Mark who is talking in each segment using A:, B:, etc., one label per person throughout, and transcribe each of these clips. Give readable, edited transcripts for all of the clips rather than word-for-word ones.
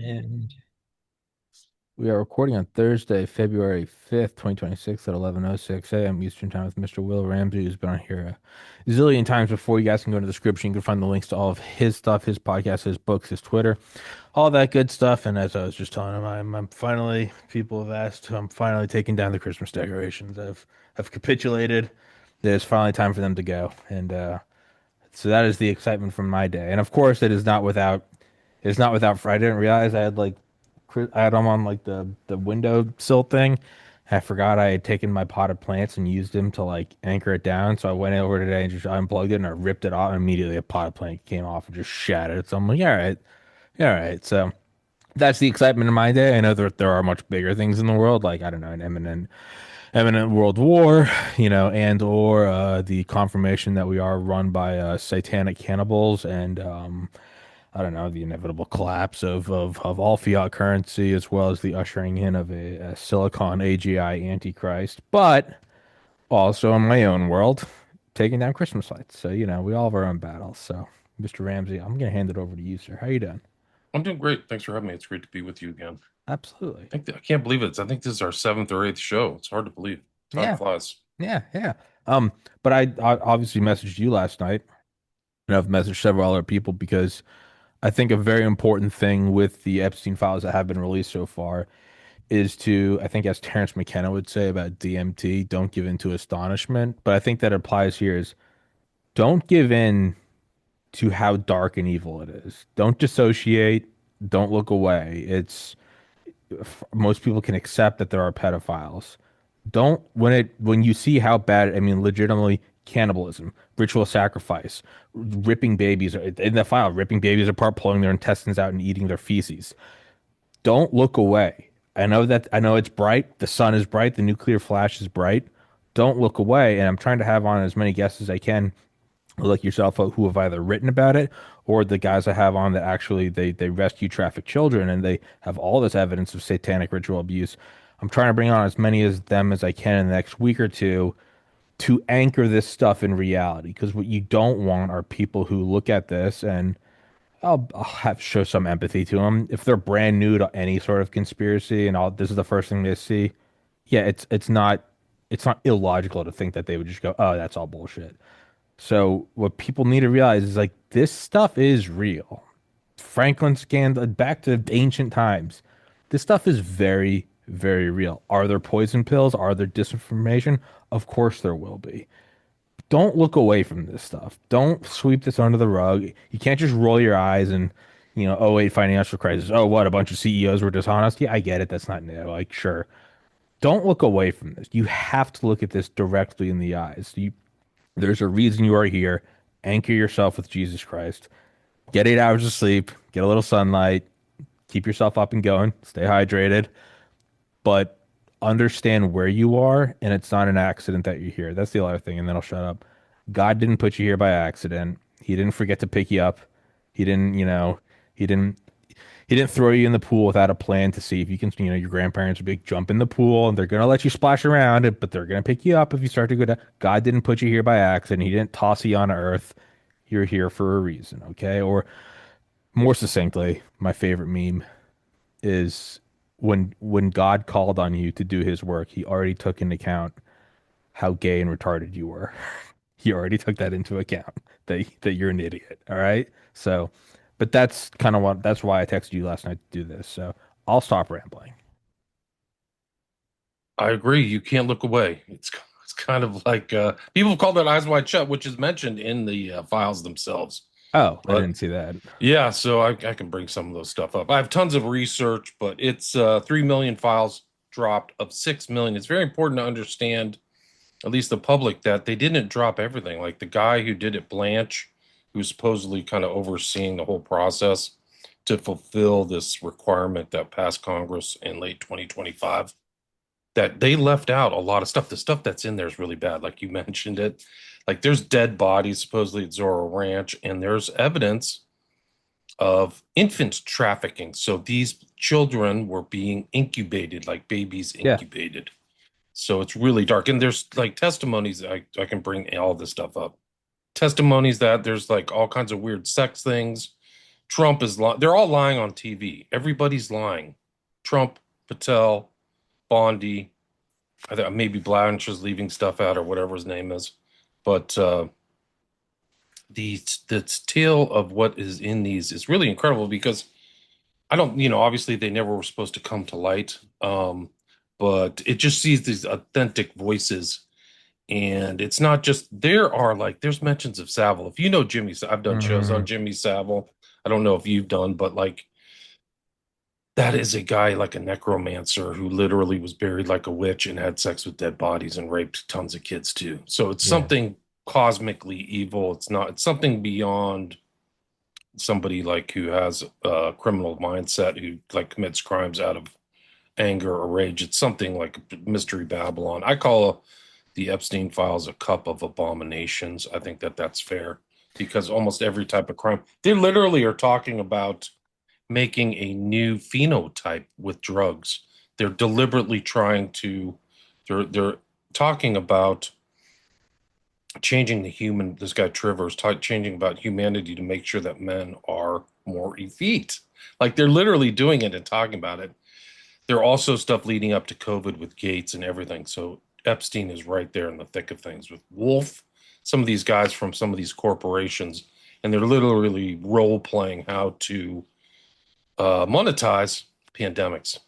A: And we are recording on Thursday, February 5th, 2026 at 11:06 a.m. Eastern Time with Mr. Will Ramsey, who's been on here a zillion times before. You guys can go into the description. You can find the links to all of his stuff, his podcast, his books, his Twitter, all that good stuff. And as I was just telling him, I'm finally, people have asked, I'm finally taking down the Christmas decorations. I've capitulated. It's finally time for them to go. And so that is the excitement from my day. And of course, it's not without. I didn't realize I had like, I had them on like the window sill thing. I forgot I had taken my potted plants and used them to like anchor it down. So I went over today and just unplugged it and I ripped it off. And immediately a potted plant came off and just shattered. So I'm like, all right, yeah, all right. So that's the excitement in my day. I know that there are much bigger things in the world, like I don't know, an imminent world war, and or the confirmation that we are run by satanic cannibals and I don't know, the inevitable collapse of all fiat currency, as well as the ushering in of a Silicon AGI Antichrist, but also in my own world, taking down Christmas lights. So, we all have our own battles. So, Mr. Ramsey, I'm going to hand it over to you, sir. How you doing?
B: I'm doing great. Thanks for having me. It's great to be with you again.
A: Absolutely.
B: I can't believe it. I think this is our seventh or eighth show. It's hard to believe. Time
A: Yeah,
B: flies.
A: yeah, yeah. But I obviously messaged you last night, and I've messaged several other people because I think a very important thing with the Epstein files that have been released so far is to, I think, as Terrence McKenna would say about DMT, don't give in to astonishment. But I think that applies here is don't give in to how dark and evil it is. Don't dissociate. Don't look away. Most people can accept that there are pedophiles. Don't when you see how bad, I mean, legitimately cannibalism, ritual sacrifice, ripping babies in the file, ripping babies apart, pulling their intestines out and eating their feces. Don't look away. I know it's bright. The sun is bright. The nuclear flash is bright. Don't look away. And I'm trying to have on as many guests as I can, like yourself, who have either written about it or the guys I have on that actually they rescue trafficked children and they have all this evidence of satanic ritual abuse. I'm trying to bring on as many as them as I can in the next week or two to anchor this stuff in reality. Because what you don't want are people who look at this and I'll have show some empathy to them if they're brand new to any sort of conspiracy and all. This is the first thing they see. Yeah, it's not illogical to think that they would just go, "Oh, that's all bullshit." So what people need to realize is like this stuff is real. Franklin scandal back to ancient times. This stuff is very, very real. Are there poison pills? Are there disinformation? Of course there will be. Don't look away from this stuff. Don't sweep this under the rug. You can't just roll your eyes and, oh wait, financial crisis. Oh, what? A bunch of CEOs were dishonest. Yeah, I get it. That's not new. Like, sure. Don't look away from this. You have to look at this directly in the eyes. There's a reason you are here. Anchor yourself with Jesus Christ. Get 8 hours of sleep. Get a little sunlight. Keep yourself up and going. Stay hydrated. But understand where you are, and it's not an accident that you're here. That's the other thing, and then I'll shut up. God didn't put you here by accident. He didn't forget to pick you up. He didn't, he didn't he didn't throw you in the pool without a plan to see if you can, your grandparents are big, jump in the pool and they're going to let you splash around it, but they're going to pick you up if you start to go down. God didn't put you here by accident. He didn't toss you on earth. You're here for a reason, okay? Or more succinctly, my favorite meme is when God called on you to do his work, he already took into account how gay and retarded you were. He already took that into account that you're an idiot, all right? So, but that's why I texted you last night to do this. So, I'll stop rambling.
B: I agree. You can't look away. It's kind of like people call that eyes wide shut, which is mentioned in the files themselves.
A: Oh, I
B: But
A: didn't see that.
B: yeah, so I can bring some of those stuff up. I have tons of research, but it's 3 million files dropped of 6 million. It's very important to understand, at least the public, that they didn't drop everything. Like the guy who did it, Blanche, who's supposedly kind of overseeing the whole process to fulfill this requirement that passed Congress in late 2025, that they left out a lot of stuff. The stuff that's in there is really bad. Like you mentioned it. Like there's dead bodies supposedly at Zorro Ranch, and there's evidence of infant trafficking. So these children were being incubated, like babies
A: Yeah.
B: incubated. So it's really dark. And there's like testimonies. I can bring all this stuff up. Testimonies that there's like all kinds of weird sex things, Trump is lying. They're all lying on TV. Everybody's lying. Trump, Patel, Bondi. I think maybe Blanchard's leaving stuff out or whatever his name is. But the tale of what is in these is really incredible because I don't, obviously they never were supposed to come to light. But it just sees these authentic voices. And it's not just, there's mentions of Savile. If you know I've done shows on
A: Hmm.
B: Jimmy Savile. I don't know if you've done, but like that is a guy like a necromancer who literally was buried like a witch and had sex with dead bodies and raped tons of kids too. So it's
A: Yeah.
B: something cosmically evil. It's something beyond somebody like who has a criminal mindset who like commits crimes out of anger or rage. It's something like Mystery Babylon. I call the Epstein files a cup of abominations. I think that that's fair because almost every type of crime, they literally are talking about making a new phenotype with drugs. They're deliberately trying to, they're talking about changing the human, this guy Trivers, changing about humanity to make sure that men are more effete. Like they're literally doing it and talking about it. There are also stuff leading up to COVID with Gates and everything. So Epstein is right there in the thick of things with Wolf, some of these guys from some of these corporations, and they're literally role playing how to monetize pandemics,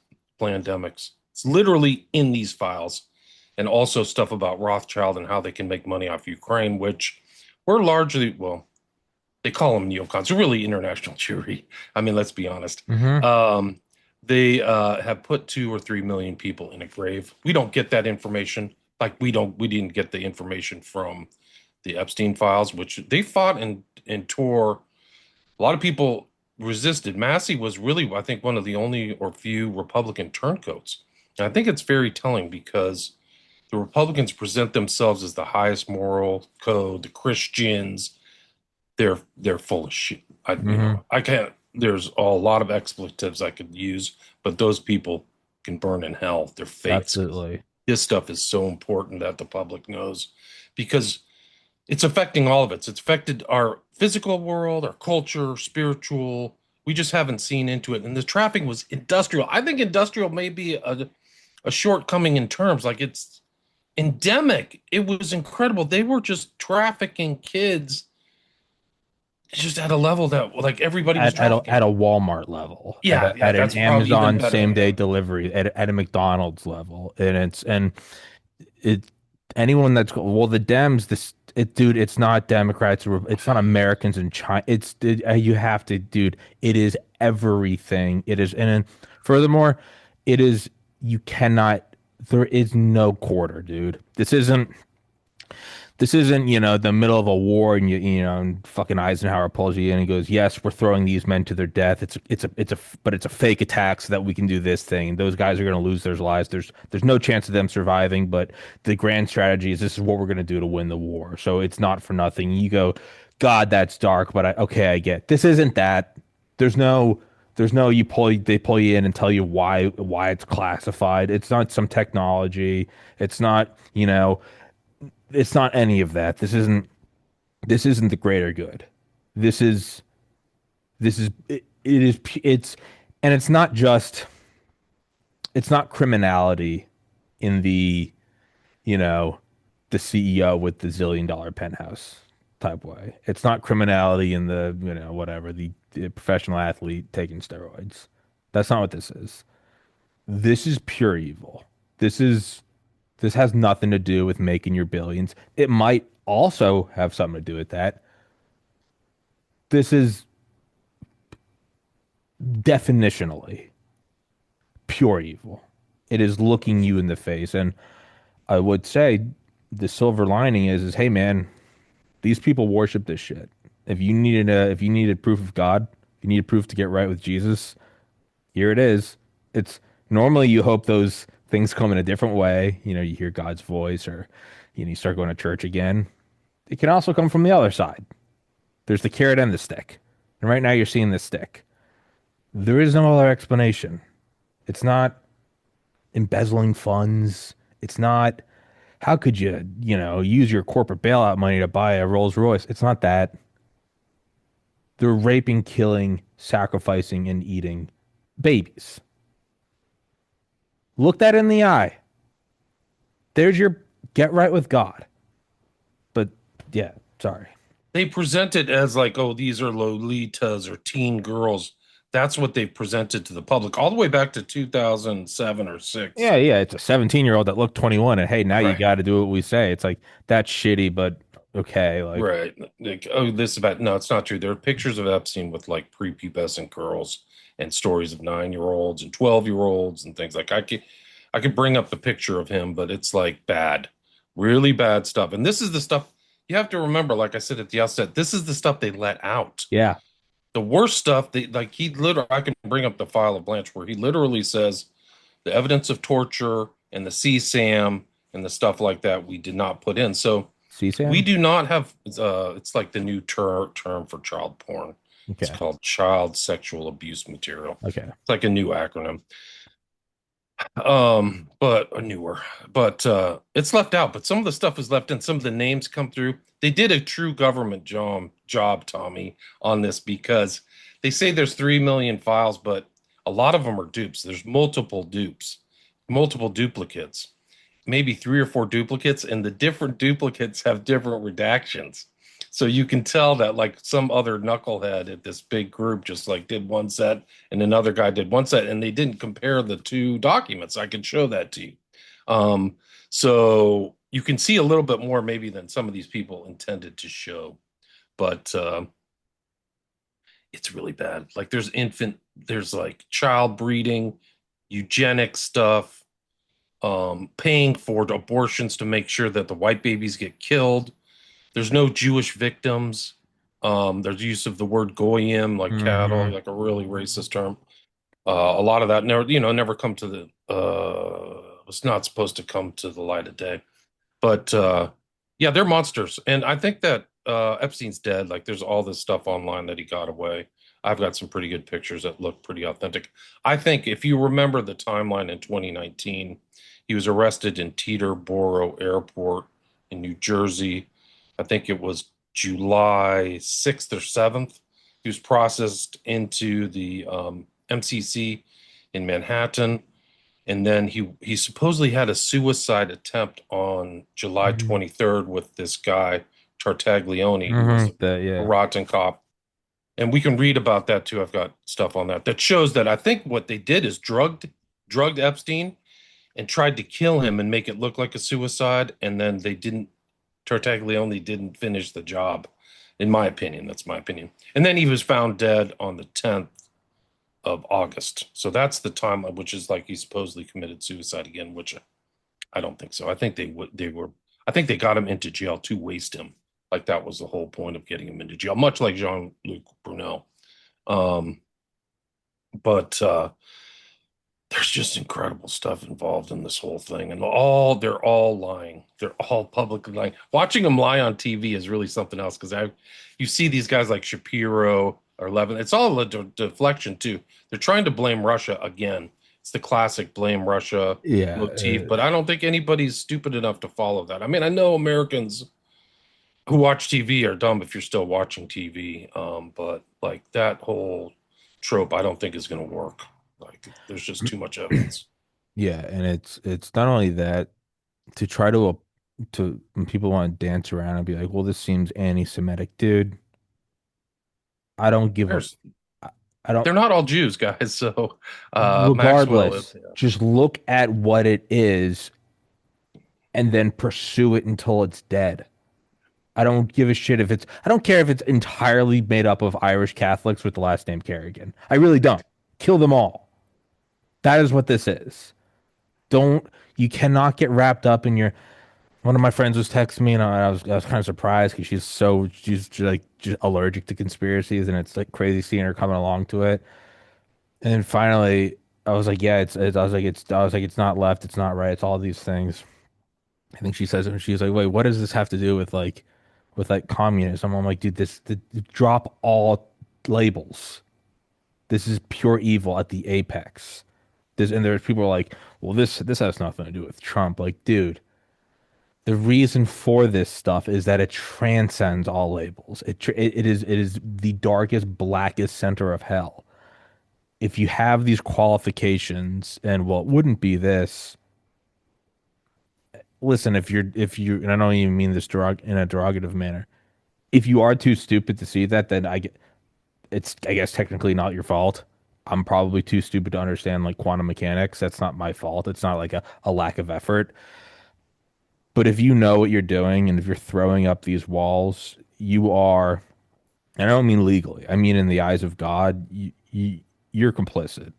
B: pandemics. It's literally in these files, and also stuff about Rothschild and how they can make money off Ukraine, which we're largely, well, they call them neocons. They're really international Jewry. I mean, let's be honest.
A: Hmm.
B: Um, they have put 2 or 3 million people in a grave. We don't get that information. Like we didn't get the information from the Epstein files, which they fought and tore. A lot of people resisted. Massey was really, I think, one of the only or few Republican turncoats. And I think it's very telling because the Republicans present themselves as the highest moral code, the Christians, they're full of shit.
A: Hmm.
B: I can't. There's a lot of expletives I could use, but those people can burn in hell. They're fakes.
A: Absolutely.
B: This stuff is so important that the public knows because it's affecting all of it. It's affected our physical world, our culture, spiritual. We just haven't seen into it. And the trapping was industrial. I think industrial may be a shortcoming in terms like it's endemic. It was incredible. They were just trafficking kids just at a level that like everybody was
A: At
B: trafficking.
A: a Walmart level,
B: Yeah, yeah,
A: at an
B: that's probably even
A: Amazon
B: better.
A: same day
B: Yeah.
A: delivery, at a McDonald's level, and it anyone that's well the Dems dude, it's not Democrats, it's not Americans in China, you have to, dude, it is everything. It is, and then furthermore, it is, you cannot, there is no quarter, dude. This isn't, the middle of a war, and and fucking Eisenhower pulls you in and goes, "Yes, we're throwing these men to their death. But it's a fake attack so that we can do this thing. And those guys are going to lose their lives. There's no chance of them surviving. But the grand strategy is this is what we're going to do to win the war. So it's not for nothing." You go, "God, that's dark." But okay, I get. This isn't that. There's no. There's no they pull you in and tell you why it's classified. It's not some technology. It's not, it's not any of that. This isn't the greater good. This is it's, and it's not criminality in you know the CEO with the $1 zillion penthouse type way. It's not criminality in the, whatever, the professional athlete taking steroids. That's not what this is. This is pure evil. This is this has nothing to do with making your billions. It might also have something to do with that. This is definitionally pure evil. It is looking you in the face. And I would say the silver lining is hey man, these people worship this shit. If you needed proof of God, if you needed proof to get right with Jesus, here it is. It's normally you hope those things come in a different way. You hear God's voice, or you start going to church again. It can also come from the other side. There's the carrot and the stick. And right now you're seeing the stick. There is no other explanation. It's not embezzling funds. It's not, how could you use your corporate bailout money to buy a Rolls Royce? It's not that. They're raping, killing, sacrificing, and eating babies. Look that in the eye. There's your get right with God. But yeah, sorry.
B: They present it as like, oh, these are Lolitas or teen girls. That's what they presented to the public all the way back to 2007 or
A: Yeah,
B: six.
A: yeah, it's a 17-year-old that looked 21 and hey, now you
B: Right.
A: got to do what we say. It's like that's shitty, but okay, like
B: Right. Like, oh, this is about, no, it's not true. There are pictures of Epstein with like prepubescent girls and stories of 9 year olds and 12-year olds and things like I could bring up the picture of him, but it's like bad, really bad stuff. And this is the stuff you have to remember, like I said at the outset, this is the stuff they let out.
A: yeah,
B: The worst stuff, they like he literally I can bring up the file of Blanche where he literally says the evidence of torture and the CSAM and the stuff like that we did not put in. So
A: see
B: we
A: Sam?
B: do not have it's like the new term for child porn. It's
A: Okay.
B: called child sexual abuse material.
A: Okay.
B: It's like a new acronym. But a newer. But it's left out, but some of the stuff is left in. Some of the names come through. They did a true government job, Tommy, on this because they say there's 3 million files, but a lot of them are dupes. There's multiple dupes, multiple duplicates, maybe three or four duplicates, and the different duplicates have different redactions. So you can tell that like some other knucklehead at this big group just like did one set and another guy did one set, and they didn't compare the two documents. I can show that to you. Um, so you can see a little bit more maybe than some of these people intended to show, but it's really bad. Like there's like child breeding, eugenic stuff, paying for abortions to make sure that the white babies get killed. There's no Jewish victims. There's use of the word goyim, like cattle,
A: Hmm.
B: like a really racist term. A lot of that never come to the was not supposed to come to the light of day. But yeah, they're monsters, and I think that Epstein's dead. Like, there's all this stuff online that he got away. I've got some pretty good pictures that look pretty authentic. I think if you remember the timeline in 2019, he was arrested in Teterboro Airport in New Jersey. I think it was July 6th or 7th. He was processed into the MCC in Manhattan, and then he supposedly had a suicide attempt on July
A: Hmm.
B: 23rd with this guy Tartaglione, who was
A: That
B: a
A: yeah.
B: rotten cop. And we can read about that too. I've got stuff on that that shows that I think what they did is drugged Epstein and tried to kill him and make it look like a suicide, and then they didn't. Tartaglione didn't finish the job, in my opinion. That's my opinion. And then he was found dead on the 10th of August. So that's the time, which is like he supposedly committed suicide again, which I don't think so. I think they were I think they got him into jail to waste him. Like that was the whole point of getting him into jail, much like Jean-Luc Brunel. Um, but there's just incredible stuff involved in this whole thing, and they're all lying. They're all publicly lying. Watching them lie on TV is really something else because I you see these guys like Shapiro or Levin. It's all a deflection too. They're trying to blame Russia again. It's the classic blame Russia
A: Yeah.
B: motif, but I don't think anybody's stupid enough to follow that. I mean, I know Americans who watch TV are dumb if you're still watching TV, but like that whole trope, I don't think is going to work. Like, there's just too much evidence.
A: Yeah, and it's not only that to try to when people want to dance around and be like, well, this seems anti-Semitic, dude. I don't give a
B: There's,
A: I I don't
B: they're not all Jews, guys. So, Maxwell,
A: regardless, just look at what it is and then pursue it until it's dead. I don't give a shit if it's I don't care if it's entirely made up of Irish Catholics with the last name Kerrigan. I really don't. Kill them all. That is what this is. Don't you cannot get wrapped up in your one of my friends was texting me and I was kind of surprised because she's like just allergic to conspiracies and it's like crazy seeing her coming along to it. And then finally I was like, yeah, I was like it's not left, it's not right, it's all these things. I think she says it and she's like, wait, what does this have to do with like communism? I'm like, dude, drop all labels. This is pure evil at the apex. This and there's people are like, well, this has nothing to do with Trump. Like, dude, The reason for this stuff is that it transcends all labels. It is the darkest, blackest center of hell. If you have these qualifications, and well, it wouldn't be this. Listen, if you, and I don't even mean this in a derogative manner. If you are too stupid to see that, then it's, I guess, technically not your fault. I'm probably too stupid to understand like quantum mechanics. That's not my fault. It's not like a lack of effort. But if you know what you're doing and if you're throwing up these walls, you are, and I don't mean legally, I mean in the eyes of God, you're complicit.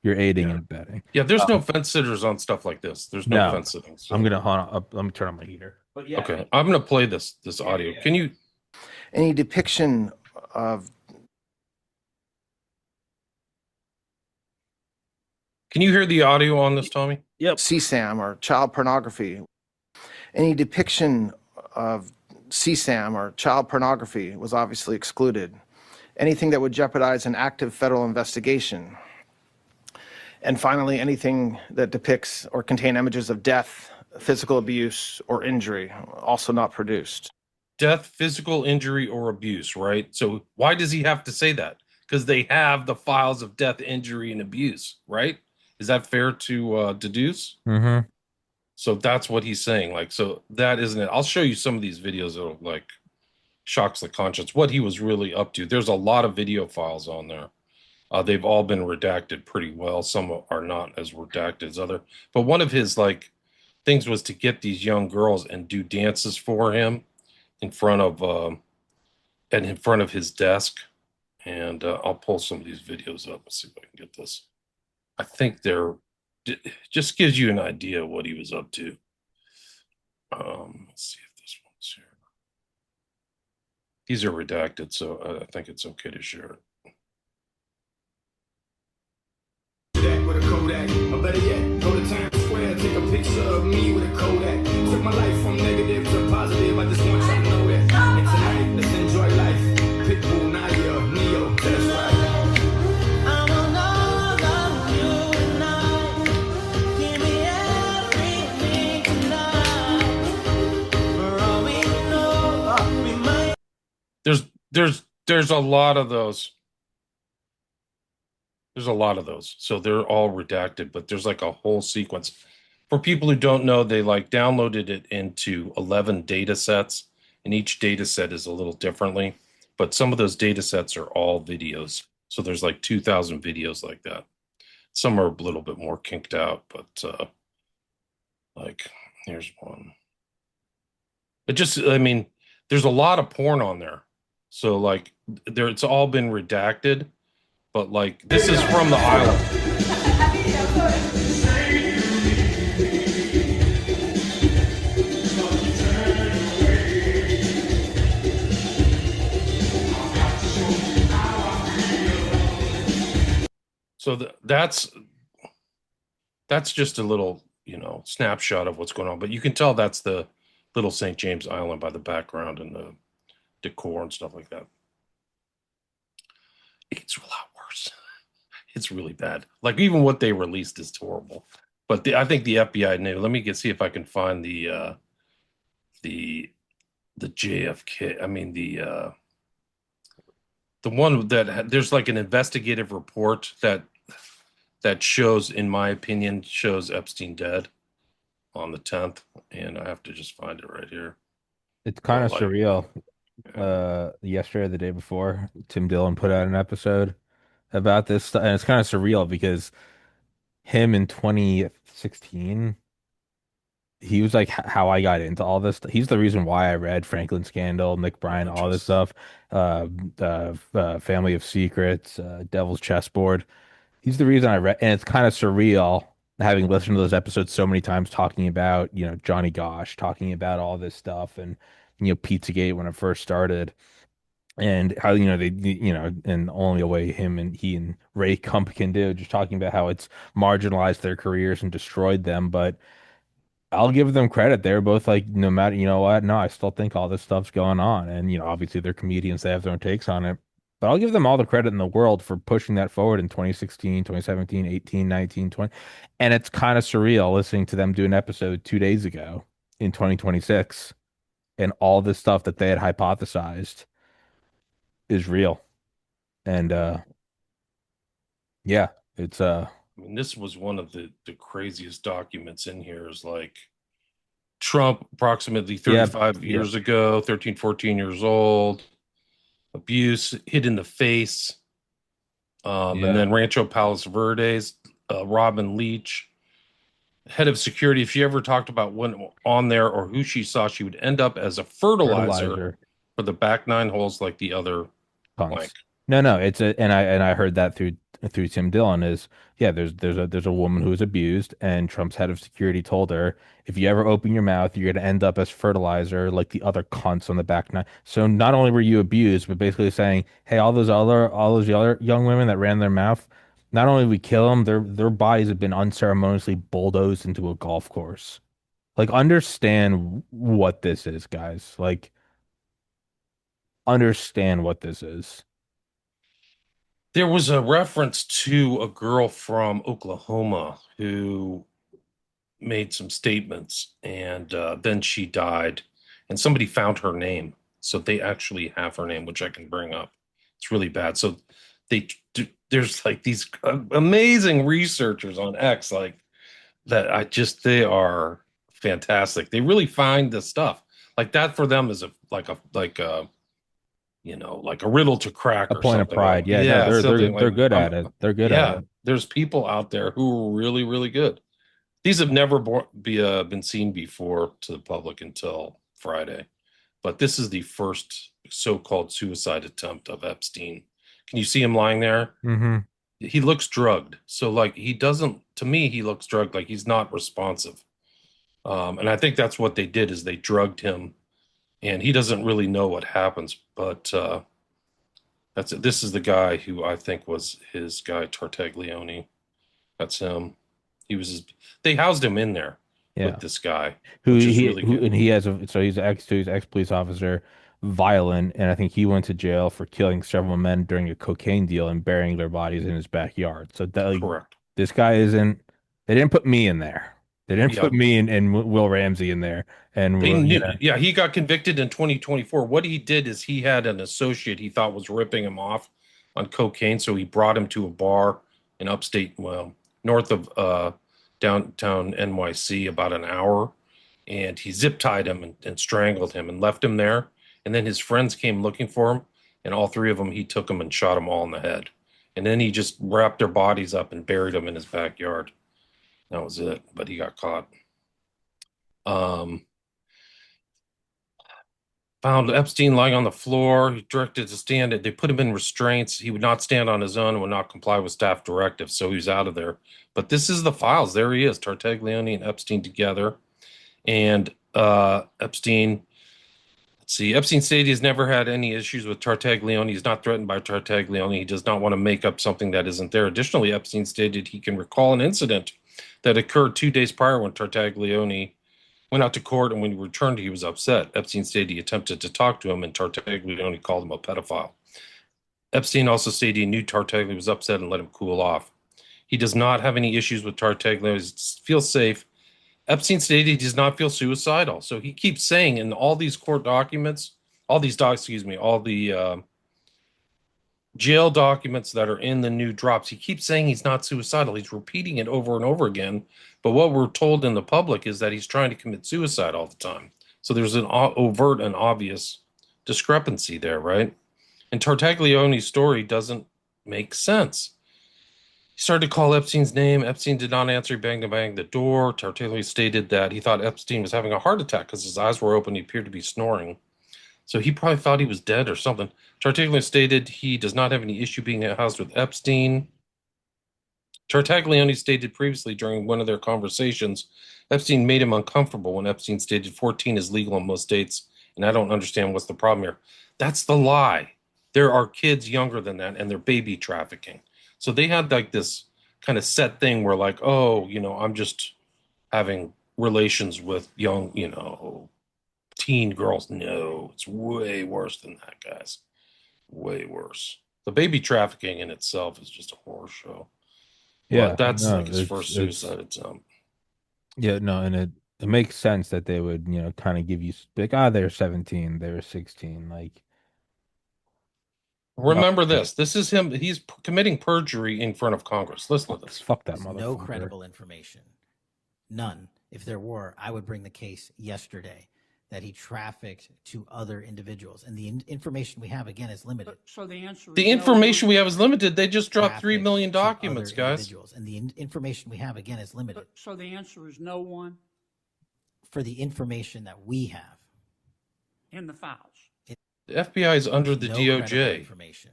A: You're aiding
B: Yeah.
A: and abetting.
B: Yeah, there's no
A: Um,
B: fence sitters on stuff like this. There's no
A: no,
B: fence sitting.
A: I'm
B: So
A: gonna hold on. Let me turn on my heater. But yeah,
B: okay, I'm gonna play this
A: yeah,
B: audio.
A: yeah.
C: Any depiction of
B: Can you hear the audio on this, Tommy?
A: Yep.
C: CSAM or child pornography, any depiction of CSAM or child pornography was obviously excluded. Anything that would jeopardize an active federal investigation. And finally, anything that depicts or contain images of death, physical abuse, or injury, also not produced.
B: Death, physical injury, or abuse, right? So why does he have to say that? Because they have the files of death, injury, and abuse, right? Is that fair to deduce?
A: Mm-hmm.
B: So that's what he's saying. Like, so that isn't it. I'll show you some of these videos that'll like shocks the conscience what he was really up to. There's a lot of video files on there. They've all been redacted pretty well. Some are not as redacted as other. But one of his like things was to get these young girls and do dances for him in front of and in front of his desk. And I'll pull some of these videos up and see if I can get this. I think they're just gives you an idea of what he was up to. Let's see if this one's here. These are redacted, so I think it's okay to share it.
D: With a Kodak, or better yet, go to Times Square, take a picture of me with a Kodak. Took my life from negative to positive. I just want y'all to know that. And tonight, let's enjoy life. Pitbull, Nadia, Neo, that's right.
B: There's a lot of those. There's a lot of those. So they're all redacted, but there's like a whole sequence. For people who don't know, they like downloaded it into 11 data sets, and each data set is a little differently. But some of those data sets are all videos. So there's like 2,000 videos like that. Some are a little bit more kinked out, but like here's one. It just, I mean, there's a lot of porn on there. So like there, it's all been redacted, but like this is from the island. So that's just a little, snapshot of what's going on. But you can tell that's the little St. James Island by the background and the decor and stuff like that. It's a lot worse. It's really bad. Like even what they released is horrible. But I think the FBI knew. Let me see if I can find the JFK. I mean the one that there's like an investigative report that shows, in my opinion, shows Epstein dead on the 10th, and I have to just find it right here.
A: It's kind
B: But
A: of
B: like,
A: surreal.
B: yeah.
A: Yesterday or the day before, Tim Dillon put out an episode about this stuff, and it's kind of surreal because him in 2016, he was like how I got into all this. He's the reason why I read Franklin Scandal, Nick Bryan, all this
B: Just
A: stuff, Family of Secrets, Devil's Chessboard. He's the reason I read, and it's kind of surreal having listened to those episodes so many times, talking about, Johnny Gosh, talking about all this stuff, and Pizzagate when it first started, and how and only a way him and he and Ray Kump can do, just talking about how it's marginalized their careers and destroyed them. But I'll give them credit. They're both like, no matter, you know what? No, I still think all this stuff's going on. And, obviously they're comedians. They have their own takes on it. But I'll give them all the credit in the world for pushing that forward in 2016, 2017, 18, 19, 20. And it's kind of surreal listening to them do an episode 2 days ago in 2026, and all this stuff that they had hypothesized is real. And yeah, it's
B: I mean, this was one of the craziest documents in here. Is like Trump, approximately
A: yeah,
B: 35
A: yeah,
B: years ago, 13, 14 years old, abuse, hit in the face. And
A: yeah,
B: then Rancho Palos Verdes, Robin Leach, head of security. If she ever talked about when on there or who she saw, she would end up as a fertilizer
A: fertilizer.
B: for the back nine holes like the other blank.
A: Punks. No, no, it's a and I heard that through Tim Dillon is yeah, there's a woman who was abused and Trump's head of security told her if you ever open your mouth, you're gonna end up as fertilizer like the other cunts on the back nine. So not only were you abused, but basically saying, hey, all those other young women that ran their mouth, not only we kill them, their bodies have been unceremoniously bulldozed into a golf course. Like understand what this is, guys. Like understand what this is.
B: There was a reference to a girl from Oklahoma who made some statements, and then she died, and somebody found her name. So they actually have her name, which I can bring up. It's really bad. So they there's like these amazing researchers on X, like that. They are fantastic. They really find the stuff like that for them is like a riddle to crack
A: A
B: or
A: point of
B: something like
A: pride. Yeah, no,
B: yeah something
A: they're
B: like
A: good at it. They're good at
B: yeah,
A: it.
B: there's people out there who are really really good. These have never been seen before to the public until Friday, but this is the first so-called suicide attempt of Epstein. Can you see him lying there?
A: Hmm.
B: He looks drugged, so like he doesn't, to me he looks drugged, like he's not responsive. And I think that's what they did, is they drugged him, and he doesn't really know what happens. But that's it. This is the guy who I think was his guy, Tartaglione. That's him. He was his, they housed him in there with
A: Yeah.
B: this guy, which is really
A: Who
B: good.
A: and he has a so he's ex police officer, violent, and I think he went to jail for killing several men during a cocaine deal and burying their bodies in his backyard. So that like
B: Correct.
A: this guy isn't. They didn't put me in there. They didn't
B: Yeah.
A: put me and Will Ramsey in there. And
B: They
A: we're, you
B: knew,
A: know,
B: yeah, he got convicted in 2024. What he did is he had an associate he thought was ripping him off on cocaine. So he brought him to a bar in upstate, well, north of downtown NYC, about an hour. And he zip tied him and strangled him and left him there. And then his friends came looking for him. And all three of them, he took them and shot them all in the head. And then he just wrapped their bodies up and buried them in his backyard. That was it. But he got caught. Um, Found Epstein lying on the floor. He directed to stand it. They put him in restraints. He would not stand on his own and would not comply with staff directives, so he was out of there. But this is the files. There he is, Tartaglione and Epstein together. And Epstein, let's see, Epstein stated he's never had any issues with Tartaglione. He's not threatened by Tartaglione. He does not want to make up something that isn't there. Additionally, Epstein stated he can recall an incident that occurred 2 days prior when Tartaglione went out to court, and when he returned, he was upset. Epstein stated he attempted to talk to him, and Tartaglione called him a pedophile. Epstein also stated he knew Tartaglione was upset and let him cool off. He does not have any issues with Tartaglione. He feels safe. Epstein stated he does not feel suicidal. So he keeps saying in all these court documents, all the jail documents that are in the new drops, he keeps saying he's not suicidal. He's repeating it over and over again. But what we're told in the public is that he's trying to commit suicide all the time. So there's an overt and obvious discrepancy there, right? And Tartaglione's story doesn't make sense. He started to call Epstein's name. Epstein did not answer. He banged the door. Tartaglione stated that he thought Epstein was having a heart attack because his eyes were open. He appeared to be snoring. So he probably thought he was dead or something. Tartaglione stated he does not have any issue being housed with Epstein. Tartaglione stated previously during one of their conversations, Epstein made him uncomfortable when Epstein stated 14 is legal in most states, and I don't understand what's the problem here. That's the lie. There are kids younger than that, and they're baby trafficking. So they had like this kind of set thing where, like, oh, I'm just having relations with young, teen girls. No, it's way worse than that, guys. Way worse. The baby trafficking in itself is just a horror show.
A: yeah,
B: But that's
A: no,
B: like his first
A: it's
B: suicide attempt.
A: yeah, no, and It makes sense that they would, kind of give you like, ah, they're 17, they're 16. Like, no,
B: Remember this. This is him. He's committing perjury in front of Congress. Listen to this.
A: fuck that
E: There's no
A: motherfucker.
E: credible information. None. If there were, I would bring the case yesterday that he trafficked to other individuals. And the information we have, again, is limited.
F: So the answer
B: The
F: is
B: information
F: no
B: we have is limited. They just dropped
E: Trafficked
B: 3 million
E: to other
B: documents, guys.
E: individuals. And the information we have, again, is limited.
F: So the answer is no one
E: For the information that we have,
F: in the files.
B: The FBI is under the
E: no credible
B: DOJ.
E: information.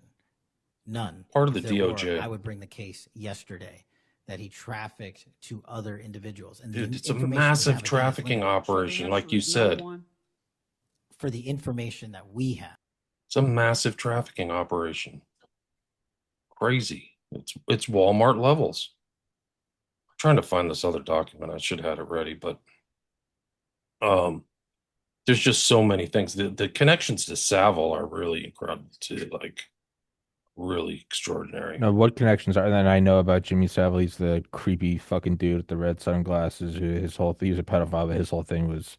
E: None.
B: Part of
E: If
B: the
E: there were,
B: DOJ.
E: I would bring the case yesterday that he trafficked to other individuals. And
B: Dude,
E: the
B: it's a
E: information we
B: massive
E: have, again, is
B: trafficking
E: limited.
F: So the
B: operation, like
F: answer
B: you
F: is no
B: said.
F: one.
E: For the information that we have.
B: It's a massive trafficking operation. Crazy. It's Walmart levels. I'm trying to find this other document. I should have had it ready, but there's just so many things. The connections to Savile are really incredible too, like really extraordinary.
A: No, what connections are? And then I know about Jimmy Savile. He's the creepy fucking dude with the red sunglasses. His whole he was a pedophile, but his whole thing was,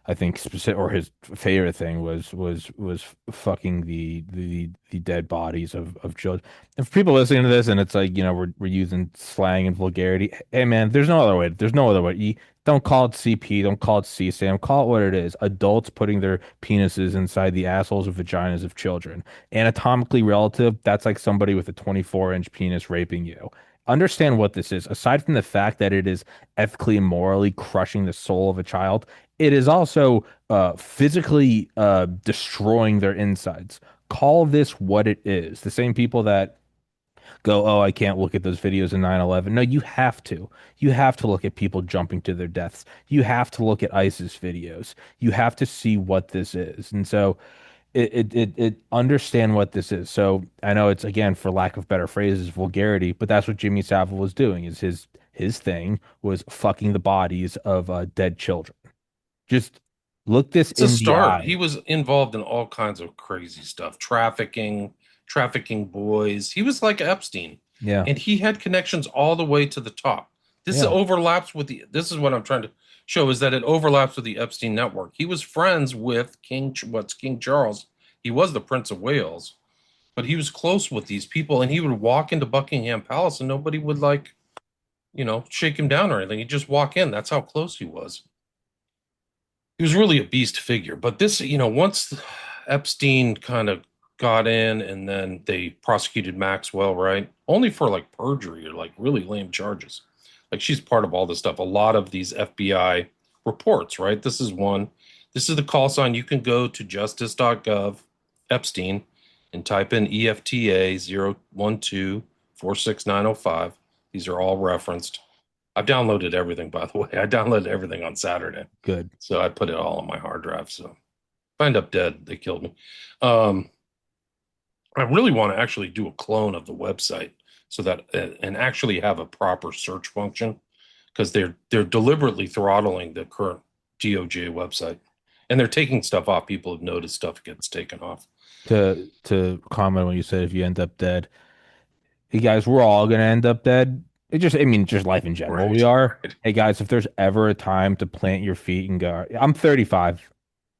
A: I think, specific, or his favorite thing was fucking the dead bodies of children. And for people listening to this, and it's like, we're using slang and vulgarity. Hey man, there's no other way. There's no other way. You don't call it CP. Don't call it CSAM. Call it what it is. Adults putting their penises inside the assholes or vaginas of children. Anatomically relative, that's like somebody with a 24-inch penis raping you. Understand what this is. Aside from the fact that it is ethically and morally crushing the soul of a child, it is also physically destroying their insides. Call this what it is. The same people that go, oh, I can't look at those videos in 9/11. No, you have to. You have to look at people jumping to their deaths. You have to look at ISIS videos. You have to see what this is. And so it understand what this is. So I know it's, again, for lack of better phrases, vulgarity, but that's what Jimmy Savile was doing. Is his thing was fucking the bodies of dead children. Just look this
B: It's a
A: in the
B: start.
A: eye.
B: He was involved in all kinds of crazy stuff, trafficking boys. He was like Epstein,
A: Yeah.
B: and he had connections all the way to the top. This
A: Yeah.
B: overlaps with this is what I'm trying to show, is that it overlaps with the Epstein network. He was friends with King Charles. He was the Prince of Wales, but he was close with these people, and he would walk into Buckingham Palace and nobody would shake him down or anything. He'd just walk in. That's how close he was. He was really a beast figure. But this, once Epstein kind of got in, and then they prosecuted Maxwell, right? Only for like perjury or like really lame charges. Like, she's part of all this stuff. A lot of these FBI reports, right? This is one. This is the call sign. You can go to justice.gov, Epstein, and type in EFTA 012-46905. These are all referenced. I've downloaded everything, by the way. I downloaded everything on Saturday.
A: Good.
B: So I put it all on my hard drive. So if I end up dead, they killed me. I really want to actually do a clone of the website so that and actually have a proper search function, because they're deliberately throttling the current DOJ website, and they're taking stuff off. People have noticed stuff gets taken off.
A: To comment when you said if you end up dead, hey guys, we're all gonna end up dead. Just life in general.
B: Right,
A: We are.
B: right.
A: Hey guys, if there's ever a time to plant your feet and go, I'm 35.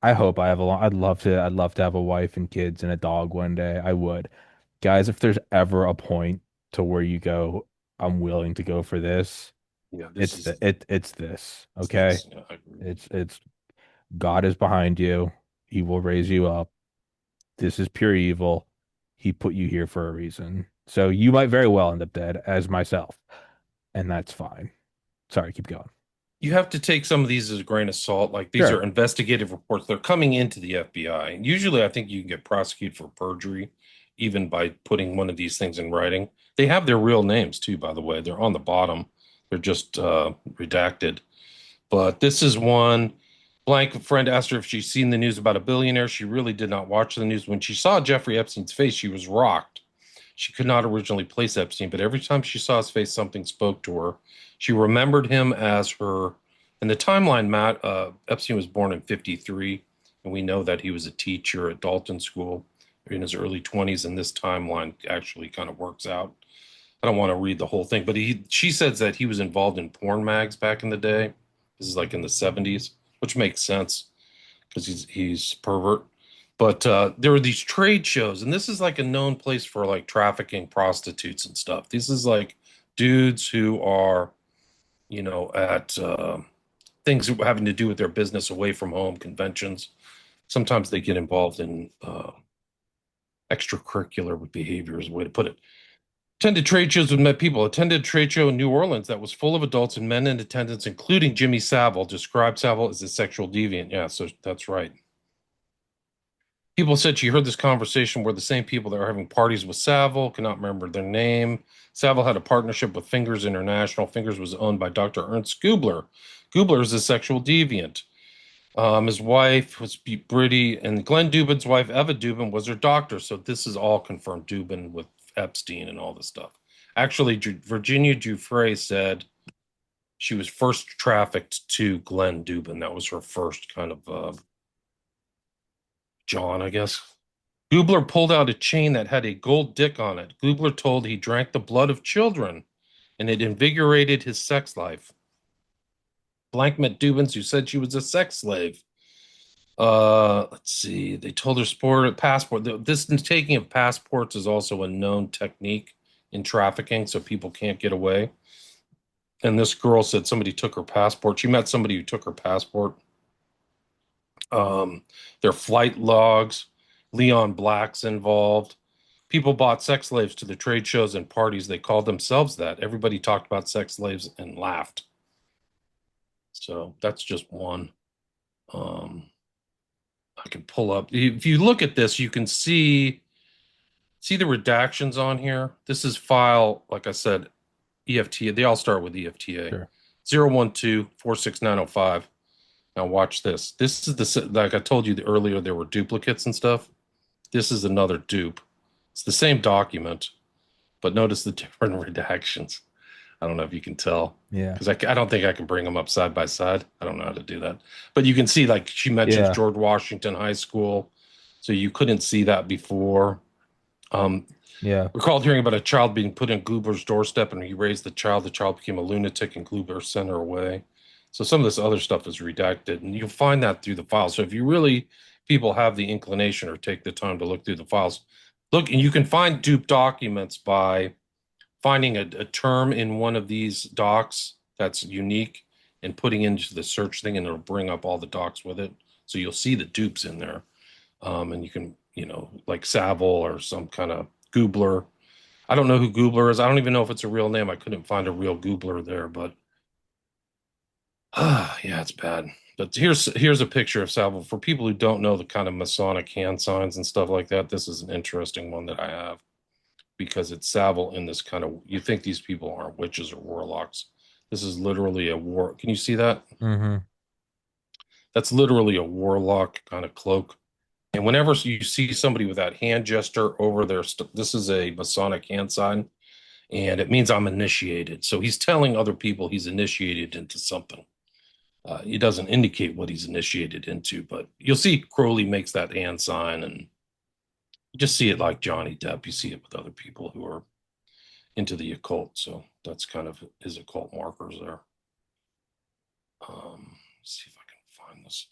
A: I hope I have a long. I'd love to have a wife and kids and a dog one day. I would. Guys, if there's ever a point to where you go, I'm willing to go for this.
B: Yeah,
A: It's this. Okay.
B: yeah, I agree.
A: It's God is behind you. He will raise you up. This is pure evil. He put you here for a reason. So you might very well end up dead, as myself, and that's fine. Sorry, keep going.
B: You have to take some of these as a grain of salt. Like, these
A: Sure.
B: are investigative reports. They're coming into the FBI. Usually, I think you can get prosecuted for perjury, even by putting one of these things in writing. They have their real names too, by the way. They're on the bottom. They're just redacted. But this is one. Blank friend asked her if she's seen the news about a billionaire. She really did not watch the news. When she saw Jeffrey Epstein's face, she was rocked. She could not originally place Epstein, but every time she saw his face, something spoke to her. She remembered him as her. In the timeline, Matt, Epstein was born in 1953, and we know that he was a teacher at Dalton School in his early 20s, and this timeline actually kind of works out. I don't want to read the whole thing, but she says that he was involved in porn mags back in the day, This is like in the 70s, which makes sense because he's pervert. But there were these trade shows, and this is like a known place for like trafficking prostitutes and stuff. This is like dudes who are, at things having to do with their business away from home, conventions. Sometimes they get involved in extracurricular behavior, is a way to put it. Attended trade shows with met people. Attended a trade show in New Orleans that was full of adults and men in attendance, including Jimmy Savile. Described Savile as a sexual deviant. Yeah, so that's right. People said she heard this conversation were the same people that were having parties with Savile, cannot remember their name. Savile had a partnership with Fingers International. Fingers was owned by Dr. Ernst Gubler. Gubler is a sexual deviant. His wife was Brittany, and Glenn Dubin's wife, Eva Dubin, was her doctor. So this is all confirmed. Dubin with Epstein and all this stuff. Actually, Virginia Giuffre said she was first trafficked to Glenn Dubin. That was her first kind of John, I guess. Gubler pulled out a chain that had a gold dick on it. Gubler told he drank the blood of children and it invigorated his sex life. Blank met Dubins, who said she was a sex slave. Let's see. They told her sport passport. This taking of passports is also a known technique in trafficking, so people can't get away. And this girl said somebody took her passport. She met somebody who took her passport. Their flight logs. Leon Black's involved. People bought sex slaves to the trade shows and parties. They called themselves that. Everybody talked about sex slaves and laughed. So that's just one. I can pull up. If you look at this, you can see the redactions on here. This is file, like I said, EFTA. They all start with EFTA.
A: Sure.
B: 012-46905. Now watch this. This is like I told you earlier, there were duplicates and stuff. This is another dupe. It's the same document, but notice the different redactions. I don't know if you can tell.
A: Yeah.
B: Because I don't think I can bring them up side by side. I don't know how to do that. But you can see, like, she mentions
A: Yeah.
B: George Washington High School. So you couldn't see that before.
A: Yeah.
B: Recalled hearing about a child being put in Gubler's doorstep and he raised the child. The child became a lunatic and Gubler sent her away. So some of this other stuff is redacted. And you'll find that through the files. So if you really, people have the inclination or take the time to look through the files, look, and you can find dupe documents by finding a term in one of these docs that's unique and putting into the search thing, and it'll bring up all the docs with it. So you'll see the dupes in there. And you can, like Savile or some kind of Gubler. I don't know who Gubler is. I don't even know if it's a real name. I couldn't find a real Gubler there, but yeah, it's bad. But here's a picture of Savile. For people who don't know the kind of Masonic hand signs and stuff like that, this is an interesting one that I have because it's Savile in this kind of, you think these people aren't witches or warlocks. This is literally a war. Can you see that?
A: Mm-hmm.
B: That's literally a warlock kind of cloak. And whenever you see somebody with that hand gesture over their, this is a Masonic hand sign, and it means I'm initiated. So he's telling other people he's initiated into something. He doesn't indicate what he's initiated into, but you'll see Crowley makes that hand sign, and you just see it like Johnny Depp. You see it with other people who are into the occult. So that's kind of his occult markers there. Let's see if I can find this.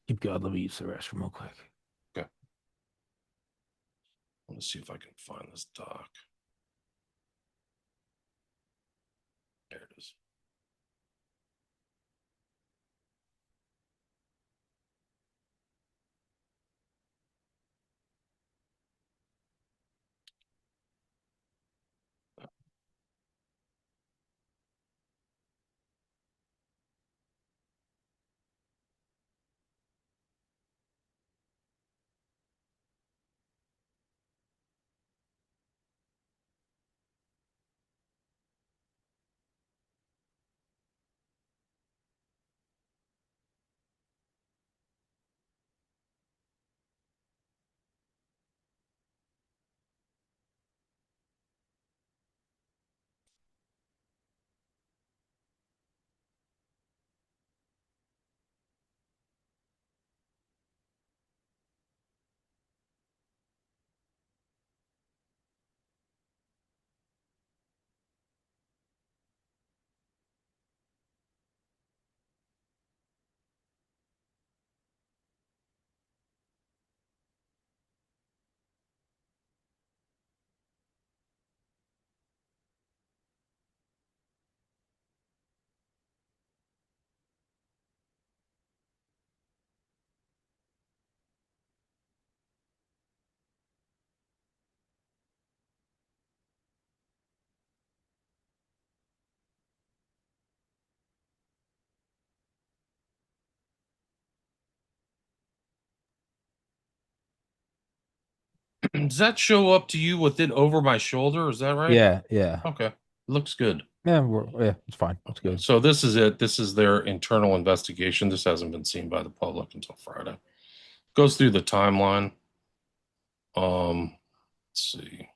A: Keep going. Let me use the restroom real quick.
B: Okay. Let's see if I can find this doc. There it is. Does that show up to you with it over my shoulder? Is that right?
A: Yeah, yeah,
B: Okay. Looks good.
A: yeah. Yeah, it's fine. It's
B: Okay.
A: good.
B: So this is it. This is their internal investigation. This hasn't been seen by the public until Friday. Goes through the timeline. Let's see.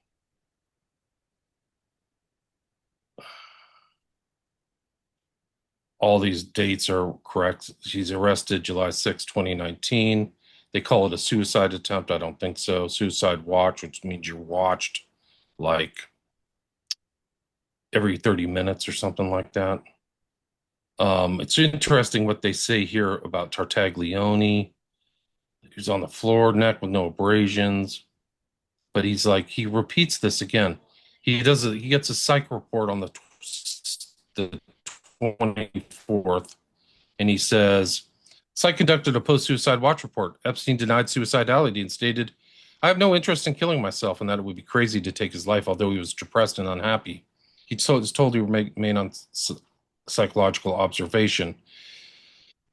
B: All these dates are correct. She's arrested July 6, 2019. They call it a suicide attempt. I don't think so. Suicide watch, which means you're watched like every 30 minutes or something like that. It's interesting what they say here about Tartaglione. He's on the floor, neck with no abrasions, but he's like he repeats this again. He gets a psych report on the 24th, and he says, Psych conducted a post-suicide watch report. Epstein denied suicidality and stated, I have no interest in killing myself and that it would be crazy to take his life, although he was depressed and unhappy. He was told he would remain on psychological observation.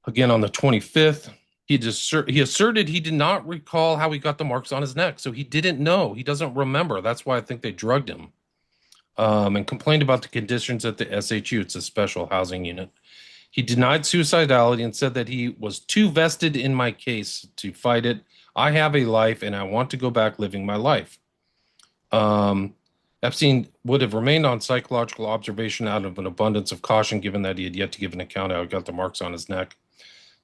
B: Again, on the 25th, he asserted he did not recall how he got the marks on his neck. So he didn't know. He doesn't remember. That's why I think they drugged him. And complained about the conditions at the SHU. It's a special housing unit. He denied suicidality and said that he was too vested in my case to fight it. I have a life and I want to go back living my life. Epstein would have remained on psychological observation out of an abundance of caution, given that he had yet to give an account how he got the marks on his neck.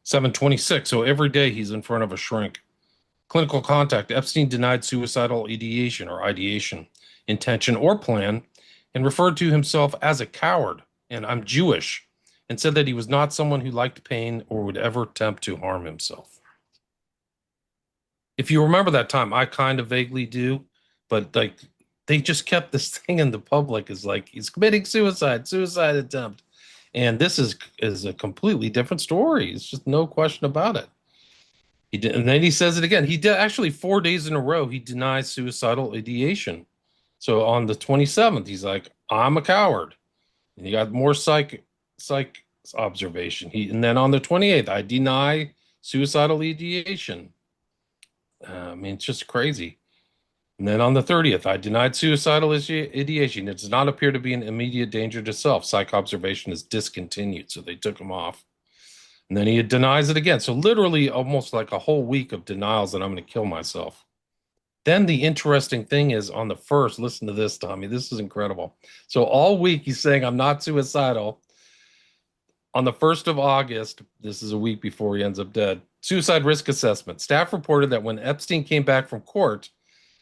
B: 726. So every day he's in front of a shrink. Clinical contact. Epstein denied suicidal ideation or ideation, intention, or plan, and referred to himself as a coward. And I'm Jewish, and said that he was not someone who liked pain or would ever attempt to harm himself. If you remember that time, I kind of vaguely do, but like they just kept this thing in the public as like he's committing suicide attempt. And this is a completely different story. It's just no question about it. He did, and then he says it again. He did actually 4 days in a row. He denies suicidal ideation. So on the 27th, he's like, "I'm a coward," and he got more psych observation. And then on the 28th, I deny suicidal ideation. I mean, it's just crazy. And then on the 30th, I denied suicidal ideation. It does not appear to be an immediate danger to self. Psych observation is discontinued, so they took him off. And then he denies it again. So literally almost like a whole week of denials that I'm going to kill myself. Then the interesting thing is on the first, listen to this, Tommy. This is incredible. So all week he's saying, I'm not suicidal. On the 1st of August, this is a week before he ends up dead, suicide risk assessment. Staff reported that when Epstein came back from court,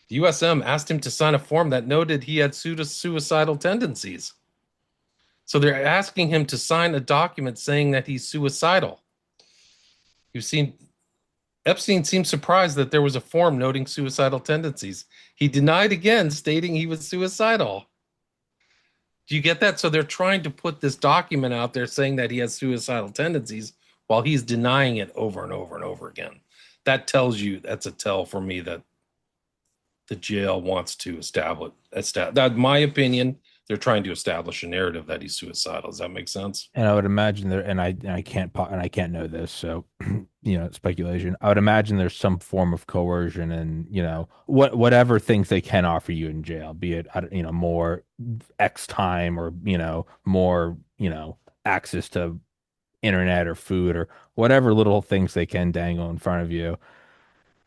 B: the USM asked him to sign a form that noted he had suicidal tendencies. So they're asking him to sign a document saying that he's suicidal. Epstein seemed surprised that there was a form noting suicidal tendencies. He denied again, stating he was suicidal. Do you get that? So they're trying to put this document out there saying that he has suicidal tendencies while he's denying it over and over and over again. That tells you, that's a tell for me that the jail wants to establish that, my opinion, they're trying to establish a narrative that he's suicidal. Does that make sense?
A: And I would imagine there, and I can't know this, so speculation. I would imagine there's some form of coercion, and whatever things they can offer you in jail, be it more X time or more access to internet or food or whatever little things they can dangle in front of you.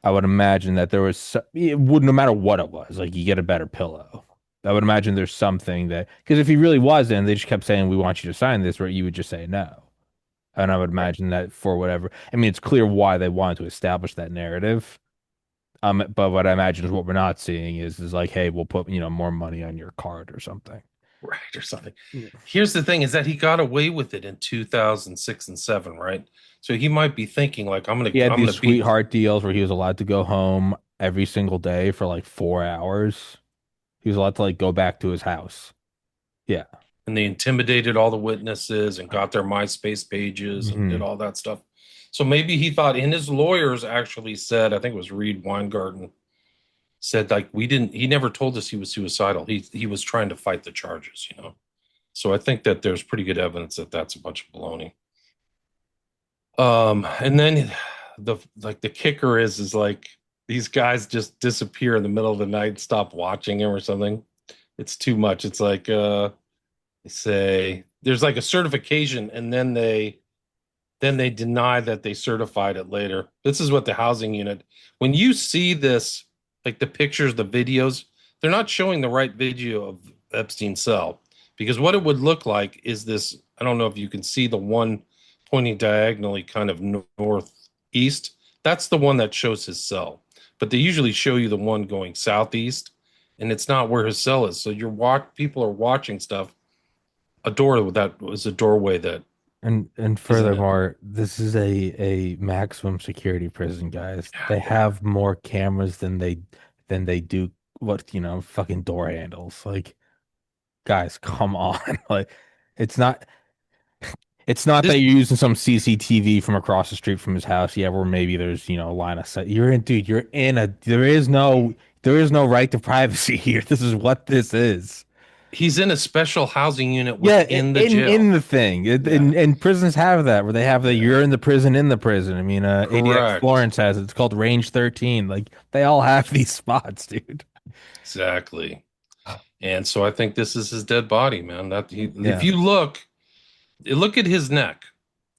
A: I would imagine that there was it would no matter what it was, like you get a better pillow. I would imagine there's something that because if he really was in, they just kept saying we want you to sign this, where you would just say no. And I would imagine that for whatever, I mean, it's clear why they wanted to establish that narrative. But what I imagine is what we're not seeing is like, hey, we'll put more money on your card or something.
B: Right, or something.
A: Yeah.
B: Here's the thing: is that he got away with it in 2006 and 7, right? So he might be thinking like,
A: He had
B: I'm
A: these
B: gonna beat.
A: sweetheart deals where he was allowed to go home every single day for like 4 hours. He was allowed to like go back to his house. Yeah.
B: And they intimidated all the witnesses and got their MySpace pages and did
A: Mhm.
B: all that stuff. So maybe he thought, and his lawyers actually said, I think it was Reed Weingarten, said like he never told us he was suicidal. He was trying to fight the charges. So I think that there's pretty good evidence that that's a bunch of baloney. And then the kicker is like these guys just disappear in the middle of the night, stop watching him or something. It's too much. It's like they say there's like a certification, and then they deny that they certified it later. This is what the housing unit, when you see this, like the pictures, the videos, they're not showing the right video of Epstein's cell. Because what it would look like is this, I don't know if you can see the one pointing diagonally kind of northeast. That's the one that shows his cell. But they usually show you the one going southeast, and it's not where his cell is. So people are watching stuff. A door that was a doorway that
A: And
B: isn't it.
A: furthermore, this is a maximum security prison, guys. They have more cameras than they do fucking door handles. Like, guys, come on. Like, it's not it's not that
B: This
A: you're using some CCTV from across the street from his house, yeah, where maybe there's, a line of sight. You're in a there is no right to privacy here. This is what this is.
B: He's in a special housing unit
A: Yeah,
B: within the
A: in
B: jail.
A: the thing,
B: Yeah,
A: and prisons have that where they have the
B: yeah,
A: you're in the prison. I mean, ADX
B: correct.
A: Florence has it. It's called Range 13. Like they all have these spots, dude.
B: Exactly. And so I think this is his dead body, man. If
A: Yeah,
B: you look at his neck,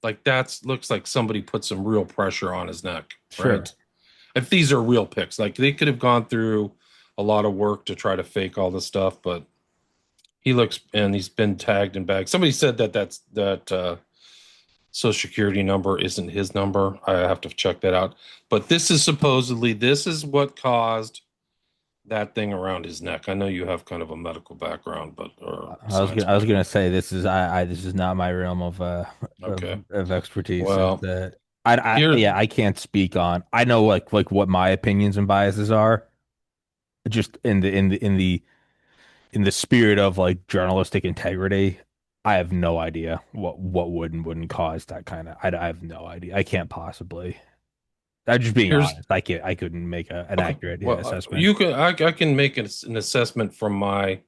B: like that's looks like somebody put some real pressure on his neck,
A: sure.
B: right? If these are real pics, like they could have gone through a lot of work to try to fake all this stuff, but he's been tagged and bagged. Somebody said that social security number isn't his number. I have to check that out. But this is what caused that thing around his neck. I know you have kind of a medical background, but or science
A: I was gonna
B: background.
A: say this is not my realm
B: Okay.
A: of expertise.
B: Well, here
A: I can't speak on. I know like what my opinions and biases are, just in the spirit of like journalistic integrity. I have no idea what would and wouldn't cause that kind of. I have no idea. I can't possibly. I'm just being
B: here's
A: honest. I couldn't make an
B: okay.
A: accurate, yeah,
B: Well,
A: assessment.
B: you can I can make an assessment from my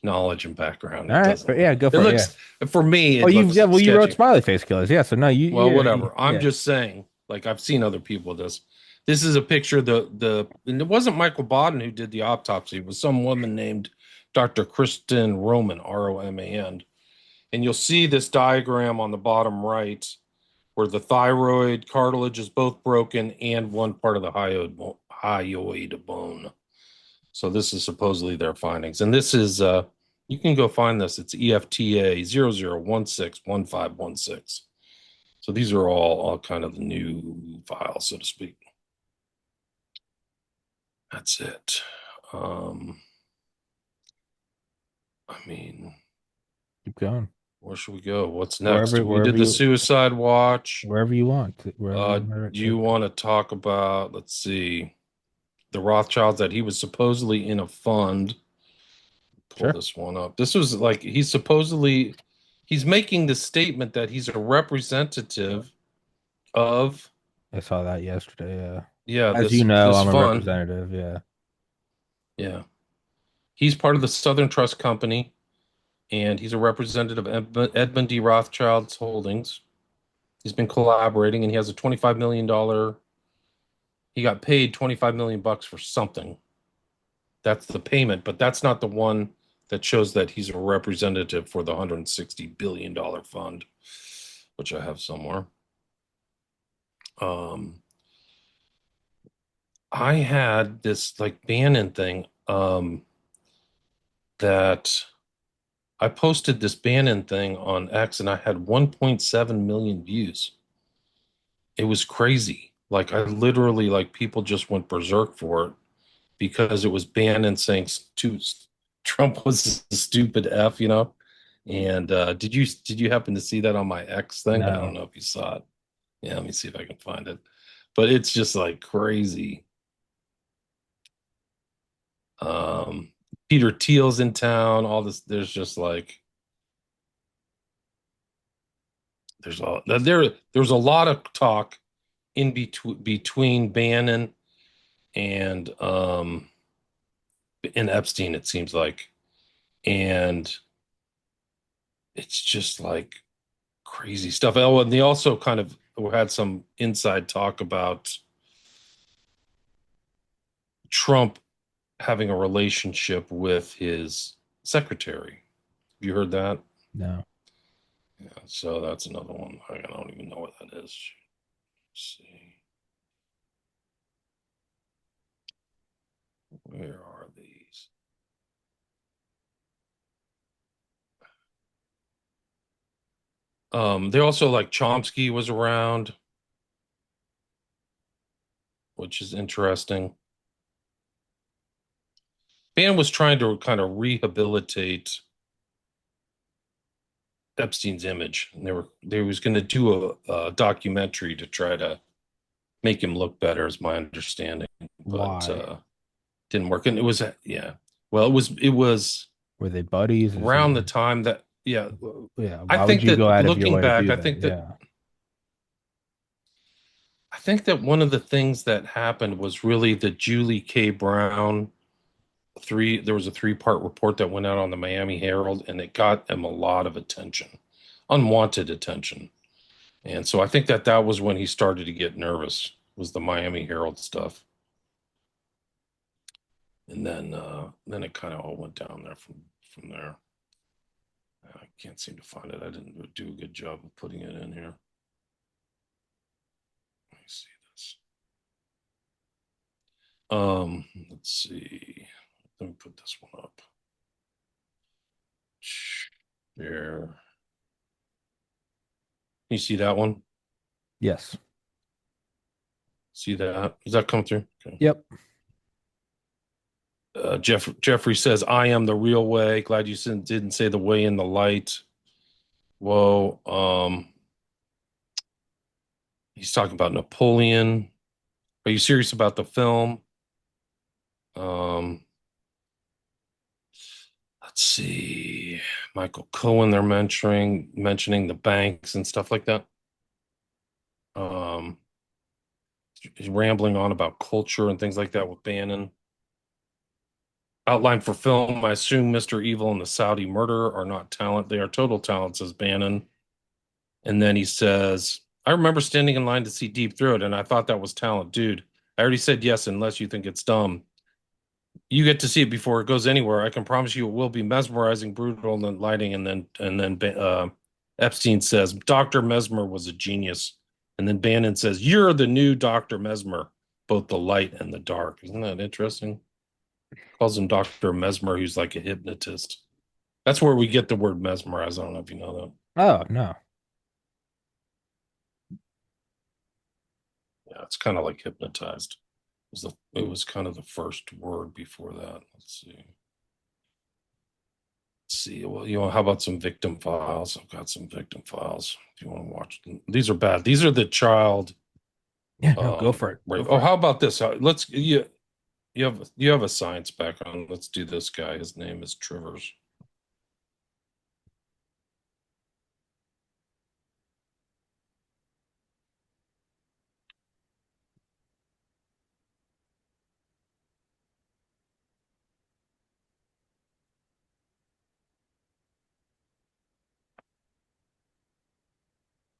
B: knowledge and background.
A: All
B: It
A: right,
B: doesn't
A: but yeah,
B: look.
A: go
B: It
A: for it. Yeah.
B: looks for me.
A: Oh,
B: It looks
A: you wrote
B: sketchy.
A: Smiley Face Killers. Yeah. So no,
B: Well, whatever. I'm
A: yeah,
B: just saying. Like I've seen other people with this. This is a picture. And it wasn't Michael Baden who did the autopsy. It was some woman named Dr. Kristen Roman, Roman. And you'll see this diagram on the bottom right where the thyroid cartilage is both broken and one part of the hyoid bone. So this is supposedly their findings. And this is you can go find this. It's EFTA 00161516. So these are all kind of the new files, so to speak. That's it. Um, I mean,
A: keep going
B: where should we go? What's next? We did
A: wherever
B: the suicide watch.
A: you want, wherever you want
B: Do
A: to
B: you want to talk about, let's see, the Rothschilds that he was supposedly in a fund? Pull
A: Sure.
B: this one up. This was like he's making the statement that he's a representative of
A: I saw that yesterday. Yeah.
B: yeah,
A: As you
B: this
A: know,
B: this
A: I'm a
B: fund.
A: representative. Yeah.
B: Yeah. He's part of the Southern Trust Company and he's a representative of Edmund D. Rothschild's holdings. He's been collaborating and he has a $25 million. He got paid 25 million bucks for something. That's the payment, but that's not the one that shows that he's a representative for the $160 billion fund, which I have somewhere. Um, I had this like Bannon thing that I posted this Bannon thing on X and I had 1.7 million views. It was crazy. Like I literally like people just went berserk for it because it was Bannon saying Trump was a stupid F. And did you happen to see that on my X thing? I don't
A: No.
B: know if you saw it. Yeah, let me see if I can find it. But it's just like crazy. Um, Peter Thiel's in town. All this. There's just like there's a lot of talk in between Bannon and Epstein. It seems like, and it's just like crazy stuff. Oh, and they also kind of had some inside talk about Trump having a relationship with his secretary. Have you heard that?
A: No.
B: Yeah, so that's another one. I don't even know what that is. Let's see. Where are these? They also like Chomsky was around, which is interesting. Bannon was trying to kind of rehabilitate Epstein's image, and they was going to do a documentary to try to make him look better, is my understanding, but
A: Why?
B: didn't work. And it was yeah, well, it was
A: Were they buddies? Is
B: around the
A: it?
B: time that yeah,
A: Yeah.
B: I
A: Why would
B: think
A: you go
B: that
A: out of your
B: looking
A: way to
B: back,
A: do that? Yeah.
B: I think that one of the things that happened was really the Julie K. Brown there was a three-part report that went out on the Miami Herald, and it got them a lot of attention, unwanted attention. And so I think that that was when he started to get nervous, was the Miami Herald stuff. And then it kind of all went down there from there. I can't seem to find it. I didn't do a good job of putting it in here. Let me see this. Let's see. Let me put this one up. Share. You see that one?
A: Yes.
B: See that? Does that come through? Okay.
A: Yep.
B: Jeffrey says, "I am the real way." Glad you didn't say the way in the light. Whoa. He's talking about Napoleon. Are you serious about the film? Um, let's see. Michael Cohen, they're mentioning the banks and stuff like that. Um, he's rambling on about culture and things like that with Bannon. Outline for film. I assume Mr. Evil and the Saudi murderer are not talent. They are total talent, says Bannon. And then he says, I remember standing in line to see Deep Throat, and I thought that was talent. Dude, I already said yes, unless you think it's dumb. You get to see it before it goes anywhere. I can promise you it will be mesmerizing, brutal, and lighting. And then Epstein says, Dr. Mesmer was a genius. And then Bannon says, you're the new Dr. Mesmer, both the light and the dark. Isn't that interesting? Calls him Dr. Mesmer, who's like a hypnotist. That's where we get the word mesmerize. I don't know if you know that.
A: Oh, no.
B: Yeah, it's kind of like hypnotized. It was kind of the first word before that. Let's see. Well, how about some victim files? I've got some victim files. If you want to watch them. These are bad. These are the child.
A: Yeah, no, go for it.
B: Right.
A: Go
B: Oh,
A: for
B: how about this? You have a science background. Let's do this guy. His name is Trivers.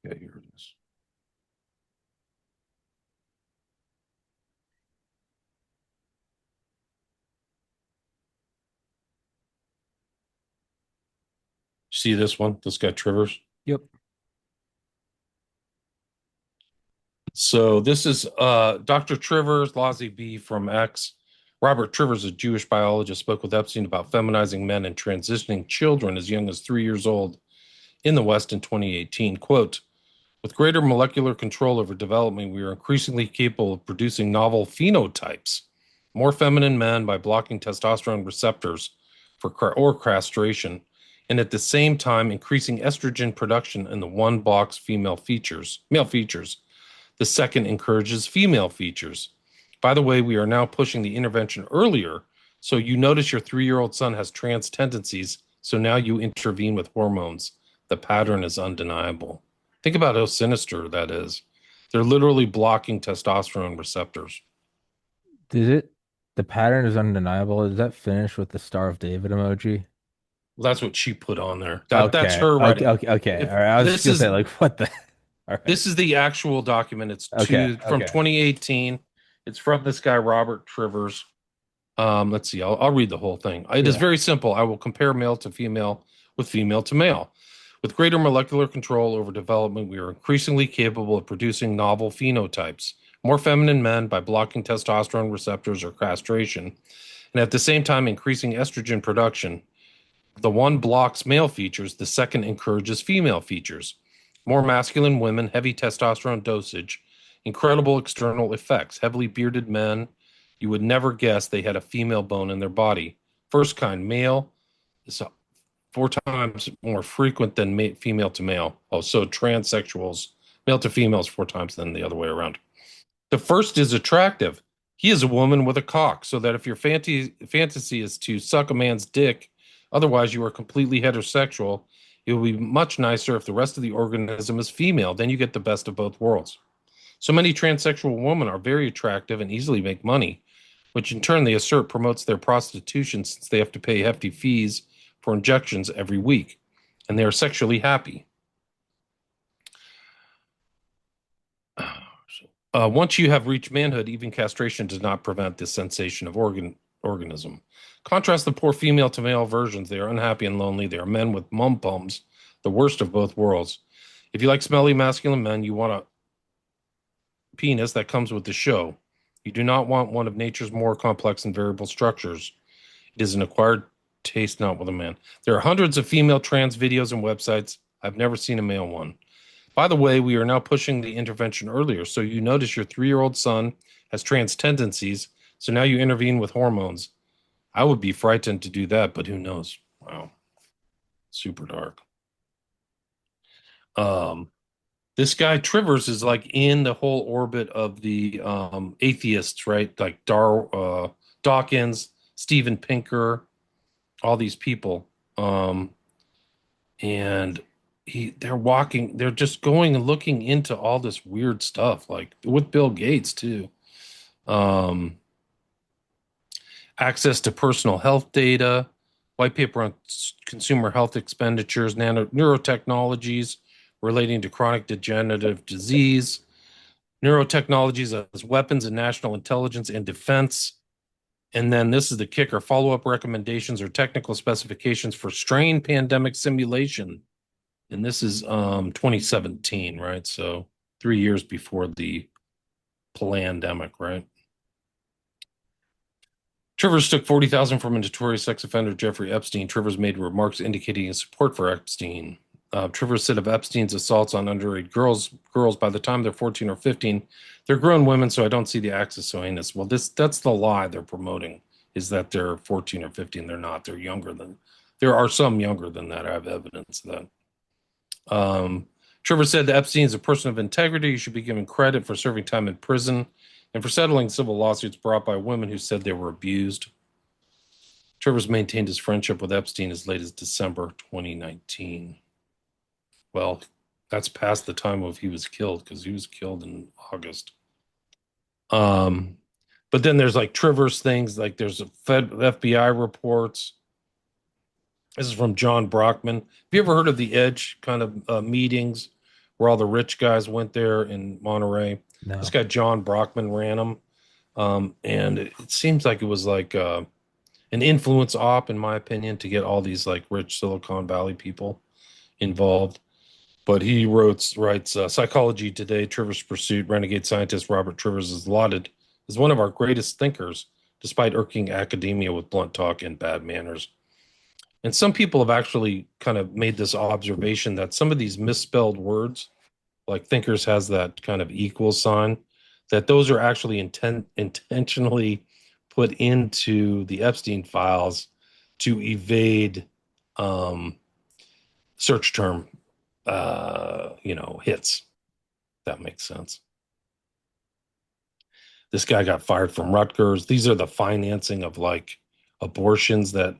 B: Yeah, here it is. See this one? This guy Trivers.
A: Yep.
B: So this is Dr. Trivers, Lazi B from X. Robert Trivers, a Jewish biologist, spoke with Epstein about feminizing men and transitioning children as young as 3 years old in the West in 2018. Quote, with greater molecular control over development, we are increasingly capable of producing novel phenotypes, more feminine men by blocking testosterone receptors or castration, and at the same time increasing estrogen production in the one blocks male features. The second encourages female features. By the way, we are now pushing the intervention earlier, so you notice your 3-year-old son has trans tendencies, so now you intervene with hormones. The pattern is undeniable. Think about how sinister that is. They're literally blocking testosterone receptors.
A: The pattern is undeniable. Is that finished with the Star of David emoji?
B: Well, that's what she put on there. That's
A: Okay.
B: her
A: Okay.
B: writing.
A: Okay. Okay.
B: If
A: All right. I was just
B: this
A: gonna say,
B: is
A: like, what the? All right.
B: this is the actual document. It's
A: Okay.
B: from
A: Okay.
B: 2018. It's from this guy Robert Trivers. Let's see. I'll read the whole thing. It is
A: Yeah.
B: very simple. I will compare male to female with female to male. With greater molecular control over development, we are increasingly capable of producing novel phenotypes, more feminine men by blocking testosterone receptors or castration, and at the same time increasing estrogen production. The one blocks male features, the second encourages female features. More masculine women, heavy testosterone dosage, incredible external effects. Heavily bearded men, you would never guess they had a female bone in their body. First kind, male, is 4 times more frequent than female to male. Oh, so transsexuals, male to female is 4 times than the other way around. The first is attractive. He is a woman with a cock, so that if your fantasy is to suck a man's dick, otherwise you are completely heterosexual, it would be much nicer if the rest of the organism is female. Then you get the best of both worlds. So many transsexual women are very attractive and easily make money, which in turn they assert promotes their prostitution since they have to pay hefty fees for injections every week, and they are sexually happy. Once you have reached manhood, even castration does not prevent this sensation of organism. Contrast the poor female to male versions. They are unhappy and lonely. They are men with mum pums, the worst of both worlds. If you like smelly masculine men, you want a penis that comes with the show. You do not want one of nature's more complex and variable structures. It is an acquired taste, not with a man. There are hundreds of female trans videos and websites. I've never seen a male one. By the way, we are now pushing the intervention earlier. So you notice your 3-year-old son has trans tendencies. So now you intervene with hormones. I would be frightened to do that, but who knows? Wow. Super dark. Um, this guy Trivers is like in the whole orbit of the atheists, right? Like Dawkins, Steven Pinker, all these people. And they're just going and looking into all this weird stuff, like with Bill Gates too. Um, access to personal health data, white paper on consumer health expenditures, neurotechnologies relating to chronic degenerative disease, neurotechnologies as weapons in national intelligence and defense. And then this is the kicker, follow-up recommendations or technical specifications for strain pandemic simulation. And this is 2017, right? So 3 years before the pandemic, right? Trivers took 40,000 from a notorious sex offender, Jeffrey Epstein. Trivers made remarks indicating his support for Epstein. Trivers said of Epstein's assaults on underage girls by the time they're 14 or 15, they're grown women, so I don't see the acts as so heinous. Well, that's the lie they're promoting, is that they're 14 or 15. They're not. They're younger than. There are some younger than that. I have evidence of that. Trevor said that Epstein is a person of integrity. He should be given credit for serving time in prison and for settling civil lawsuits brought by women who said they were abused. Trevor's maintained his friendship with Epstein as late as December 2019. Well, that's past the time of he was killed, because he was killed in August. But then there's like Trevor's things, like there's a FBI reports. This is from John Brockman. Have you ever heard of the Edge kind of meetings where all the rich guys went there in Monterey? This
A: No.
B: guy John Brockman ran them, and it seems like it was like an influence op, in my opinion, to get all these like rich Silicon Valley people involved. But he writes Psychology Today, Trivers Pursuit, renegade scientist Robert Trivers is lauded as one of our greatest thinkers, despite irking academia with blunt talk and bad manners. And some people have actually kind of made this observation that some of these misspelled words, like thinkers has that kind of equal sign, that those are actually intentionally put into the Epstein files to evade search term, hits. That makes sense. This guy got fired from Rutgers. These are the financing of like abortions that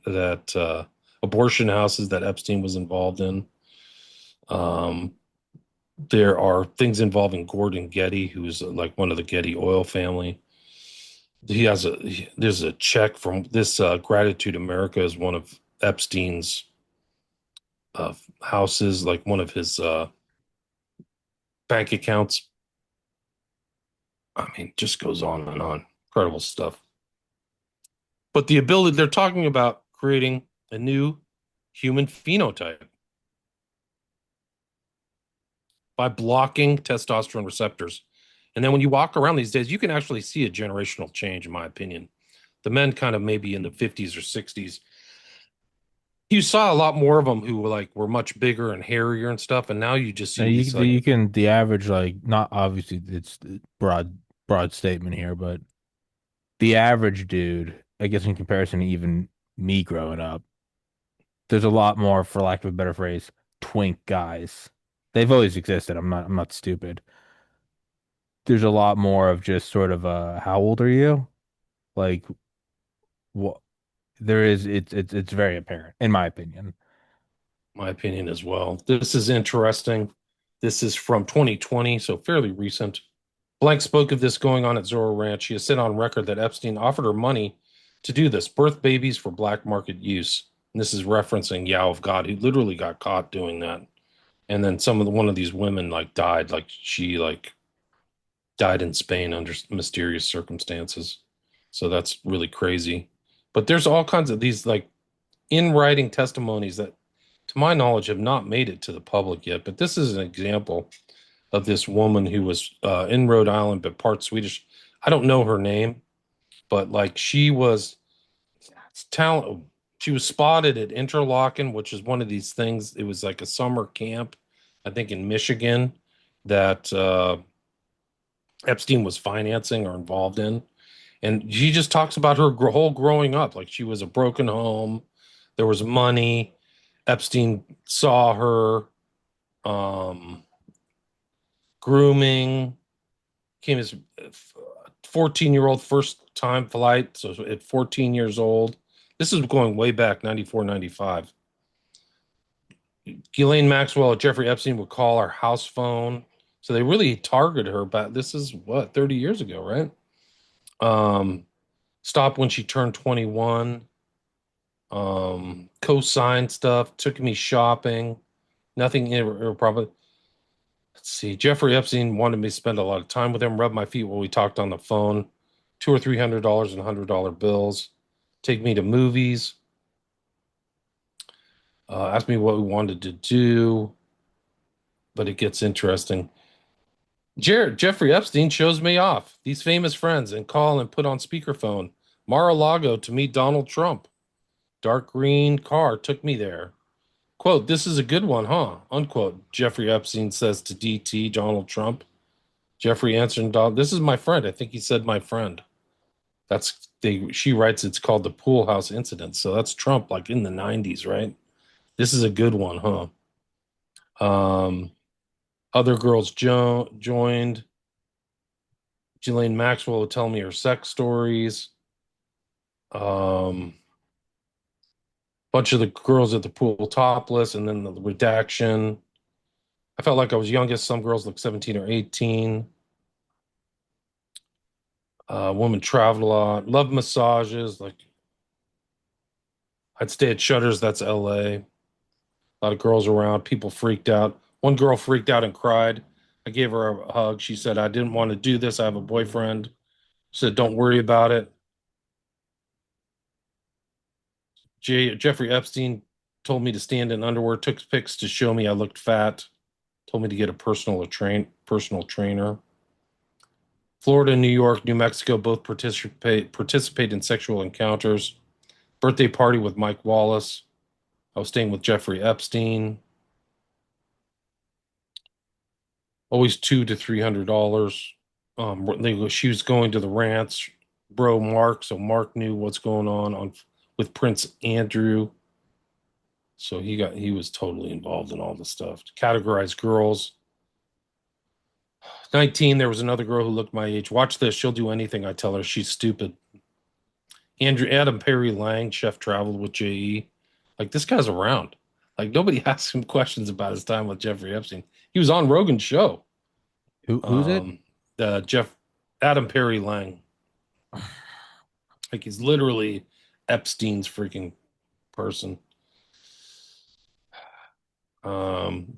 B: abortion houses that Epstein was involved in. There are things involving Gordon Getty, who's like one of the Getty oil family. There's a check from this Gratitude America is one of Epstein's houses, like one of his bank accounts. I mean, just goes on and on. Incredible stuff. But the ability, they're talking about creating a new human phenotype by blocking testosterone receptors. And then when you walk around these days, you can actually see a generational change, in my opinion. The men kind of maybe in the 50s or 60s, you saw a lot more of them who were much bigger and hairier and stuff. And now you just
A: Now
B: see these
A: you can the average like not obviously it's broad statement here, but the average dude, I guess in comparison to even me growing up, there's a lot more, for lack of a better phrase, twink guys. They've always existed. I'm not stupid. There's a lot more of just sort of how old are you? Like what there is it's very apparent in my opinion.
B: my opinion as well. This is interesting. This is from 2020, so fairly recent. Blank spoke of this going on at Zorro Ranch. She has said on record that Epstein offered her money to do this, birth babies for black market use. And this is referencing Yao of God, who literally got caught doing that. And then one of these women died, she died in Spain under mysterious circumstances. So that's really crazy. But there's all kinds of these in writing testimonies that, to my knowledge, have not made it to the public yet. But this is an example of this woman who was in Rhode Island, but part Swedish. I don't know her name, but she was talent. She was spotted at Interlochen, which is one of these things. It was like a summer camp, I think in Michigan, that Epstein was financing or involved in. And she just talks about her whole growing up. Like she was a broken home, there was money. Epstein saw her grooming, came as 14-year-old first time flight. So at 14 years old, this is going way back, 94, 95. Ghislaine Maxwell at Jeffrey Epstein would call her house phone. So they really targeted her, but this is what, 30 years ago, right? Stopped when she turned 21. Co-signed stuff, took me shopping. Nothing probably. Let's see. Jeffrey Epstein wanted me to spend a lot of time with him, rub my feet while we talked on the phone. $200 or $300 in $100 bills. Take me to movies. Asked me what we wanted to do. But it gets interesting. Jeffrey Epstein shows me off, these famous friends, and call and put on speakerphone. Mar-a-Lago to meet Donald Trump. Dark green car took me there. Quote, this is a good one, huh? Unquote. Jeffrey Epstein says to DT, Donald Trump. Jeffrey answered, this is my friend. I think he said my friend. She writes it's called the Pool House Incident. So that's Trump in the 90s, right? This is a good one, huh? Other girls joined. Ghislaine Maxwell would tell me her sex stories. Bunch of the girls at the pool topless, and then the redaction. I felt like I was youngest. Some girls look 17 or 18. Woman traveled a lot. Love massages. I'd stay at Shutters. That's LA. A lot of girls around. People freaked out. One girl freaked out and cried. I gave her a hug. She said, I didn't want to do this. I have a boyfriend. She said, don't worry about it. Jeffrey Epstein told me to stand in underwear, took pics to show me I looked fat, told me to get a personal trainer. Florida, New York, New Mexico both participate in sexual encounters. Birthday party with Mike Wallace. I was staying with Jeffrey Epstein. Always $200 to $300. She was going to the ranch. Bro, Mark. So Mark knew what's going on with Prince Andrew. So he was totally involved in all the stuff. Categorized girls. 19, there was another girl who looked my age. Watch this. She'll do anything I tell her. She's stupid. Adam Perry Lang, chef traveled with JE. This guy's around. Nobody asks him questions about his time with Jeffrey Epstein. He was on Rogan's show.
A: Who's it?
B: Adam Perry Lang. He's literally Epstein's freaking person.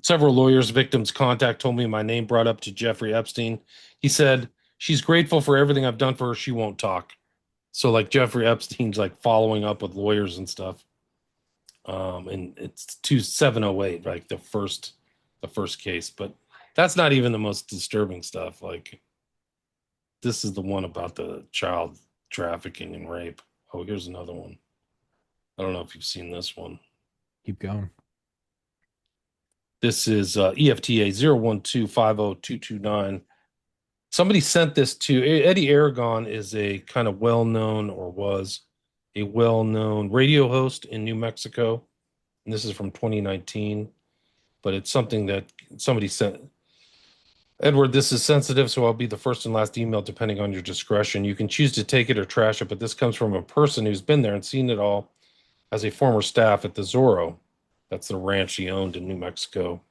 B: Several lawyers, victims contact told me my name brought up to Jeffrey Epstein. He said, she's grateful for everything I've done for her. She won't talk. So like Jeffrey Epstein's like following up with lawyers and stuff. And it's 2708, like the first case, but that's not even the most disturbing stuff. Like this is the one about the child trafficking and rape. Oh, here's another one. I don't know if you've seen this one.
A: Keep going.
B: This is EFTA 012502229. Somebody sent this to Eddie Aragon is a kind of well-known or was a well-known radio host in New Mexico. And this is from 2019, but it's something that somebody sent. Edward, this is sensitive, so I'll be the first and last email depending on your discretion. You can choose to take it or trash it, but this comes from a person who's been there and seen it all as a former staff at the Zorro. That's the ranch he owned in New Mexico.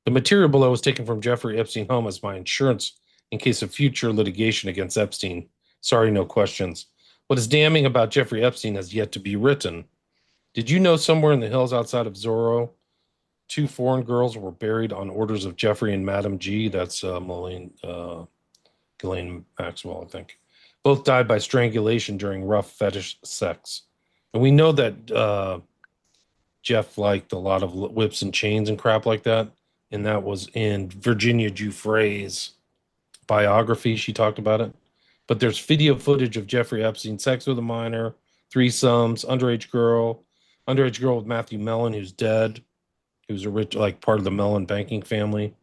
B: The material below was taken from Jeffrey Epstein home as my insurance in case of future litigation against Epstein. Sorry, no questions. What is damning about Jeffrey Epstein has yet to be written. Did you know somewhere in the hills outside of Zorro, 2 foreign girls were buried on orders of Jeffrey and Madam G? That's Ghislaine Maxwell, I think. Both died by strangulation during rough fetish sex. And we know that Jeff liked a lot of whips and chains and crap like that. And that was in Virginia Giuffre's biography. She talked about it. But there's video footage of Jeffrey Epstein, sex with a minor, threesomes, underage girl with Matthew Mellon, who's dead, who's a rich, like part of the Mellon banking family.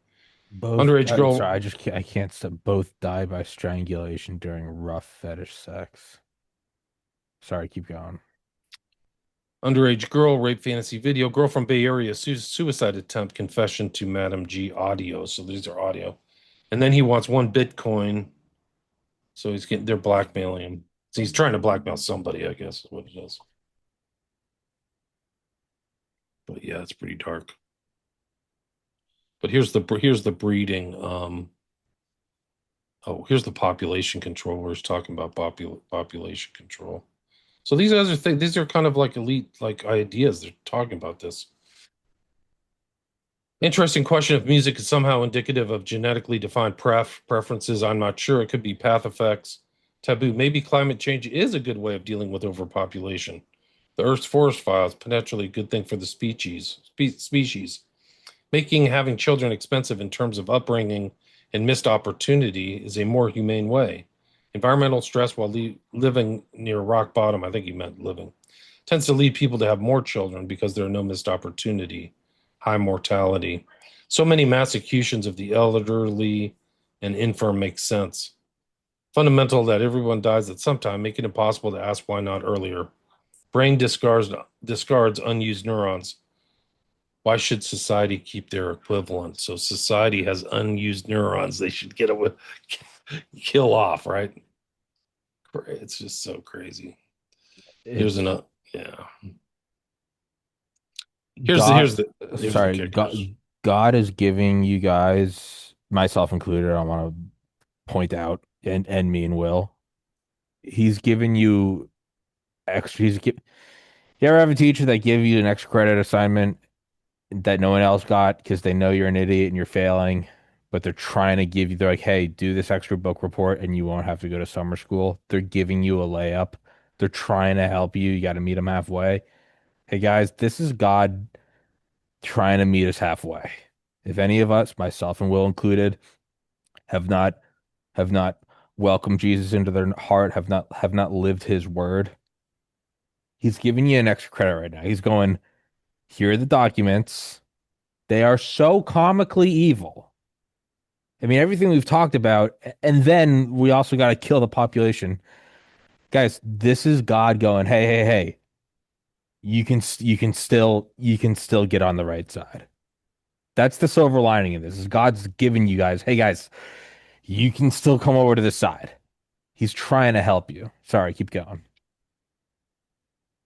A: Both,
B: Underage girl,
A: sorry, I can't stop. Both die by strangulation during rough fetish sex. Sorry, keep going.
B: underage girl, rape fantasy video, girl from Bay Area, suicide attempt, confession to Madam G audio. So these are audio. And then he wants 1 Bitcoin. So they're blackmailing him. So he's trying to blackmail somebody, I guess, is what it is. But yeah, it's pretty dark. But here's the breeding. Here's the population control. We're talking about population control. So these guys are these are kind of like elite like ideas. They're talking about this. Interesting question if music is somehow indicative of genetically defined preferences. I'm not sure. It could be path effects, taboo. Maybe climate change is a good way of dealing with overpopulation. The Earth's forest fire is potentially a good thing for the species. Making having children expensive in terms of upbringing and missed opportunity is a more humane way. Environmental stress while living near rock bottom, I think he meant living, tends to lead people to have more children because there are no missed opportunity, high mortality. So many mass executions of the elderly and infirm make sense. Fundamental that everyone dies at some time, make it impossible to ask why not earlier. Brain discards unused neurons. Why should society keep their equivalent? So society has unused neurons. They should kill off, right? It's just so crazy. Here's
A: It's
B: another, yeah.
A: God.
B: Here's the
A: Sorry,
B: kickers.
A: God is giving you guys, myself included, I want to point out, and me and Will, he's giving you extra. You ever have a teacher that give you an extra credit assignment that no one else got because they know you're an idiot and you're failing, but they're trying to give you, they're like, hey, do this extra book report and you won't have to go to summer school. They're giving you a layup. They're trying to help you. You got to meet them halfway. Hey guys, this is God trying to meet us halfway. If any of us, myself and Will included, have not have not welcomed Jesus into their heart, have not lived his word, he's giving you an extra credit right now. He's going, here are the documents. They are so comically evil. I mean, everything we've talked about, and then we also got to kill the population. Guys, this is God going, hey, hey, hey, you can still get on the right side. That's the silver lining of this. Is God's giving you guys, hey guys, you can still come over to this side. He's trying to help you. Sorry, keep going.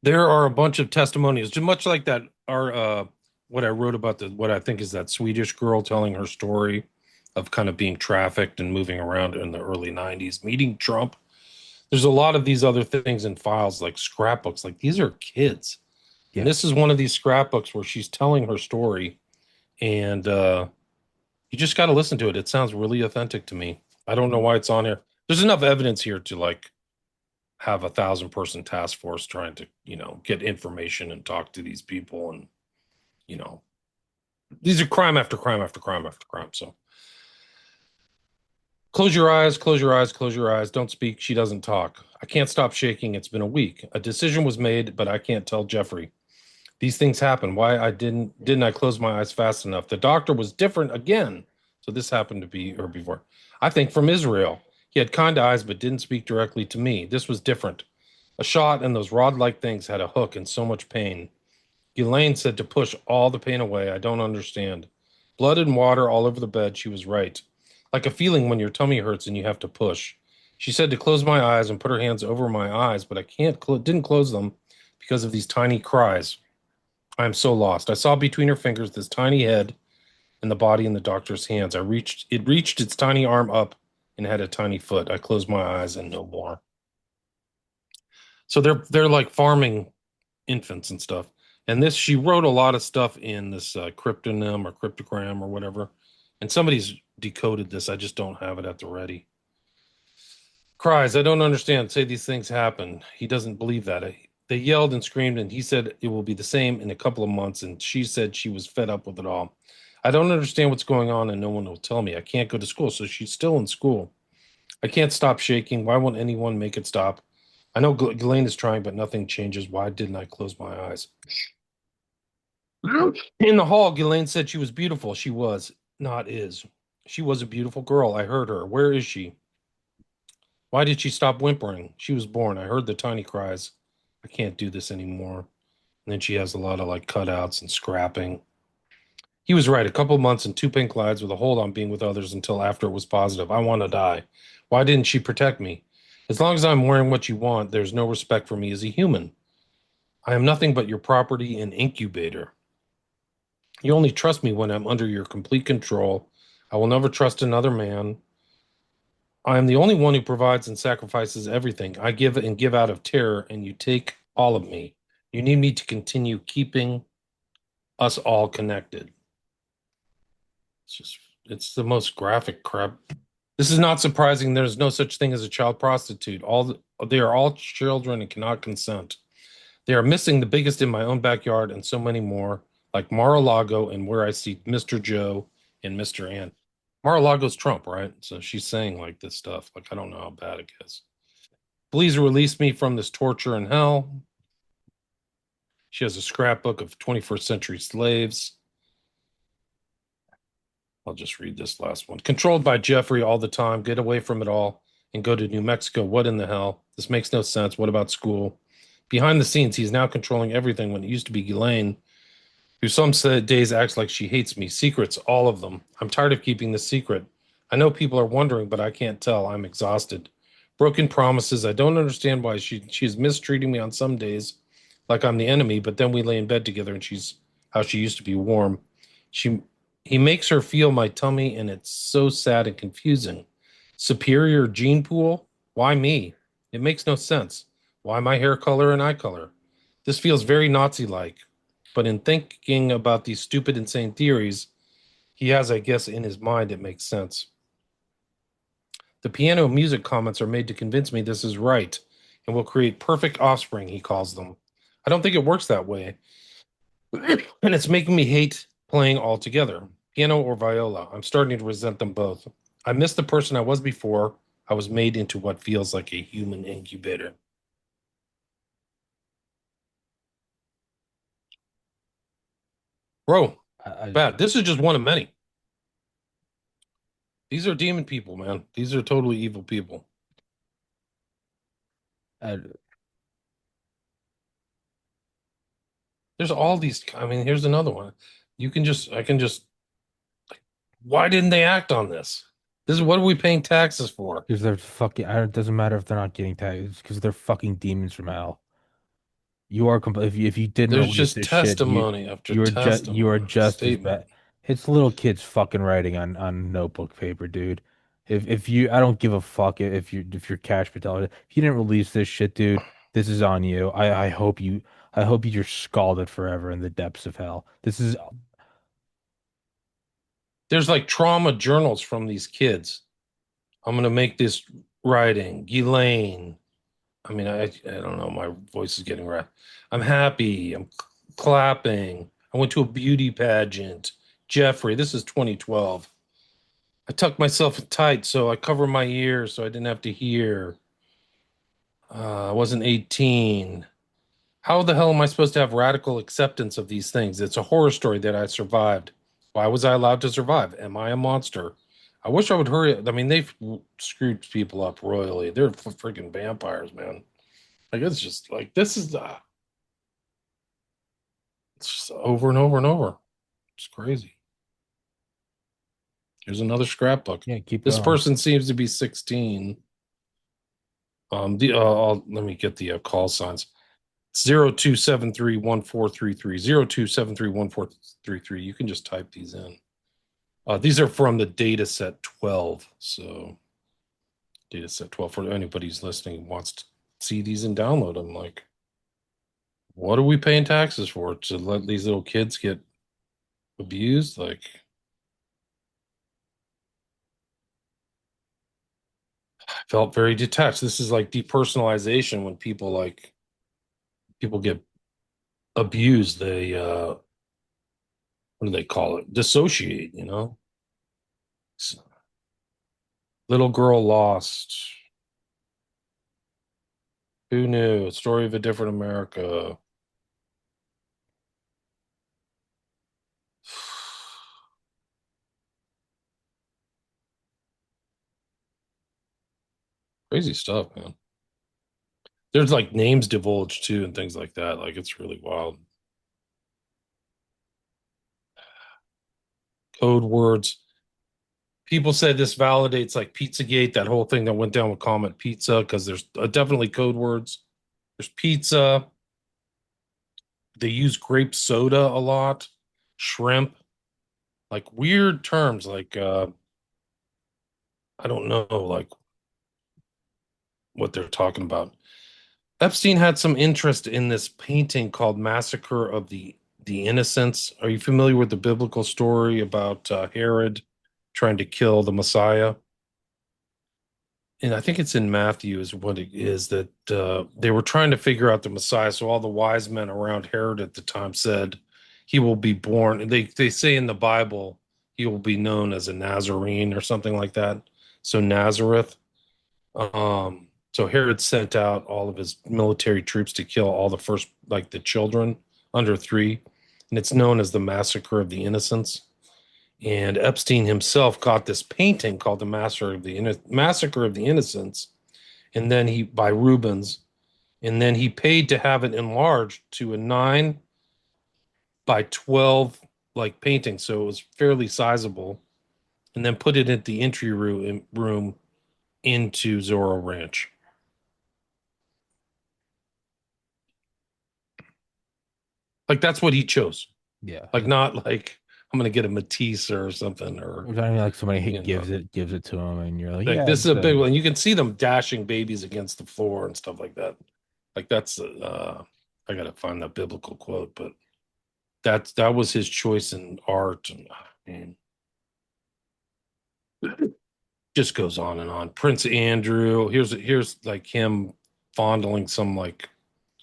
B: There are a bunch of testimonials, just much like that are what I wrote about what I think is that Swedish girl telling her story of kind of being trafficked and moving around in the early 90s, meeting Trump. There's a lot of these other things in files like scrapbooks. Like these are kids. And
A: Yeah.
B: this is one of these scrapbooks where she's telling her story and you just got to listen to it. It sounds really authentic to me. I don't know why it's on here. There's enough evidence here to like have 1,000-person task force trying to, get information and talk to these people. And, you know, these are crime after crime after crime after crime. So close your eyes, close your eyes, close your eyes. Don't speak. She doesn't talk. I can't stop shaking. It's been a week. A decision was made, but I can't tell Jeffrey. These things happen. Why I didn't I close my eyes fast enough? The doctor was different again. So this happened to be her before. I think from Israel. He had kind eyes but didn't speak directly to me. This was different. A shot and those rod-like things had a hook and so much pain. Elaine said to push all the pain away. I don't understand. Blood and water all over the bed. She was right. Like a feeling when your tummy hurts and you have to push. She said to close my eyes and put her hands over my eyes, but I didn't close them because of these tiny cries. I am so lost. I saw between her fingers this tiny head and the body in the doctor's hands. It reached its tiny arm up and had a tiny foot. I closed my eyes and no more. So they're like farming infants and stuff. And this, she wrote a lot of stuff in this cryptonym or cryptogram or whatever. And somebody's decoded this. I just don't have it at the ready. Cries, I don't understand. Say these things happen. He doesn't believe that. They yelled and screamed, and he said it will be the same in a couple of months. And she said she was fed up with it all. I don't understand what's going on, and no one will tell me. I can't go to school, so she's still in school. I can't stop shaking. Why won't anyone make it stop? I know Ghislaine is trying, but nothing changes. Why didn't I close my eyes? In the hall, Ghislaine said she was beautiful. She was, not is. She was a beautiful girl. I heard her. Where is she? Why did she stop whimpering? She was born. I heard the tiny cries. I can't do this anymore. And then she has a lot of like cutouts and scrapping. He was right. A couple months and two pink lies with a hold on being with others until after it was positive. I want to die. Why didn't she protect me? As long as I'm wearing what you want, there's no respect for me as a human. I am nothing but your property and incubator. You only trust me when I'm under your complete control. I will never trust another man. I am the only one who provides and sacrifices everything. I give and give out of terror, and you take all of me. You need me to continue keeping us all connected. It's the most graphic crap. This is not surprising. There's no such thing as a child prostitute. They are all children and cannot consent. They are missing the biggest in my own backyard and so many more, like Mar-a-Lago and where I see Mr. Joe and Mr. Ann. Mar-a-Lago's Trump, right? So she's saying like this stuff. Like, I don't know how bad it gets. Please release me from this torture and hell. She has a scrapbook of 21st century slaves. I'll just read this last one. Controlled by Jeffrey all the time. Get away from it all and go to New Mexico. What in the hell? This makes no sense. What about school? Behind the scenes, he's now controlling everything when it used to be Ghislaine, who some days acts like she hates me. Secrets, all of them. I'm tired of keeping this secret. I know people are wondering, but I can't tell. I'm exhausted. Broken promises. I don't understand why she's mistreating me on some days, like I'm the enemy, but then we lay in bed together and she's how she used to be warm. She He makes her feel my tummy, and it's so sad and confusing. Superior gene pool? Why me? It makes no sense. Why my hair color and eye color? This feels very Nazi-like. But in thinking about these stupid, insane theories he has, I guess, in his mind, it makes sense. The piano music comments are made to convince me this is right and will create perfect offspring, he calls them. I don't think it works that way. And it's making me hate playing altogether. Piano or viola. I'm starting to resent them both. I miss the person I was before I was made into what feels like a human incubator. Bro,
A: I,
B: bad. This is just one of many. These are demon people, man. These are totally evil people.
A: I,
B: There's all these. I mean, here's another one. I can just, why didn't they act on this? This is what are we paying taxes for?
A: because they're fucking. It doesn't matter if they're not getting tagged. Because they're fucking demons from hell. You are if you didn't
B: There's
A: release
B: just
A: this shit,
B: testimony after
A: you are
B: testimony,
A: just as bad.
B: statement.
A: It's little kids fucking writing on notebook paper, dude. If you, I don't give a fuck if you're Cash Patel. If you didn't release this shit, dude, this is on you. I hope you're scalded forever in the depths of hell. This is
B: There's like trauma journals from these kids. I'm gonna make this writing. Ghislaine, I mean, I don't know. My voice is getting rough. I'm happy. I'm clapping. I went to a beauty pageant. Jeffrey, this is 2012. I tucked myself tight so I cover my ears so I didn't have to hear. I wasn't 18. How the hell am I supposed to have radical acceptance of these things? It's a horror story that I survived. Why was I allowed to survive? Am I a monster? I wish I would hurry. I mean, they've screwed people up royally. They're freaking vampires, man. Like it's just like this is it's just over and over and over. It's crazy. Here's another scrapbook.
A: Yeah, keep
B: This
A: going.
B: person seems to be 16. Let me get the call signs. 02731433 02731433. You can just type these in. These are from the data set 12. So data set 12 for anybody who's listening who wants to see these and download them. Like, what are we paying taxes for? To let these little kids get abused? Like, I felt very detached. This is like depersonalization when people get abused. They what do they call it? Dissociate, you know? So, little girl lost. Who knew? Story of a different America. Crazy stuff, man. There's like names divulged too and things like that. Like it's really wild. Code words. People said this validates like Pizzagate, that whole thing that went down with Comet Pizza, because there's definitely code words. There's pizza. They use grape soda a lot, shrimp, like weird terms like I don't know like what they're talking about. Epstein had some interest in this painting called Massacre of the Innocents. Are you familiar with the biblical story about Herod trying to kill the Messiah? And I think it's in Matthew is what it is that they were trying to figure out the Messiah. So all the wise men around Herod at the time said he will be born. And they say in the Bible he will be known as a Nazarene or something like that. So Nazareth. So Herod sent out all of his military troops to kill all the first, like the children under 3, and it's known as the Massacre of the Innocents. And Epstein himself got this painting called the Massacre of the Innocents, and then he by Rubens, and then he paid to have it enlarged to a 9 by 12 like painting, so it was fairly sizable, and then put it at the entry room into Zorro Ranch. Like that's what he chose.
A: Yeah.
B: Like not like I'm gonna get a Matisse or something or
A: I mean, like somebody
B: you know
A: gives it to him, and you're like,
B: like
A: yeah,
B: this is
A: it's
B: a big one. You can see them dashing babies against the floor and stuff like that. Like that's I gotta find that biblical quote, but that was his choice in art and just goes on and on. Prince Andrew, here's like him fondling some like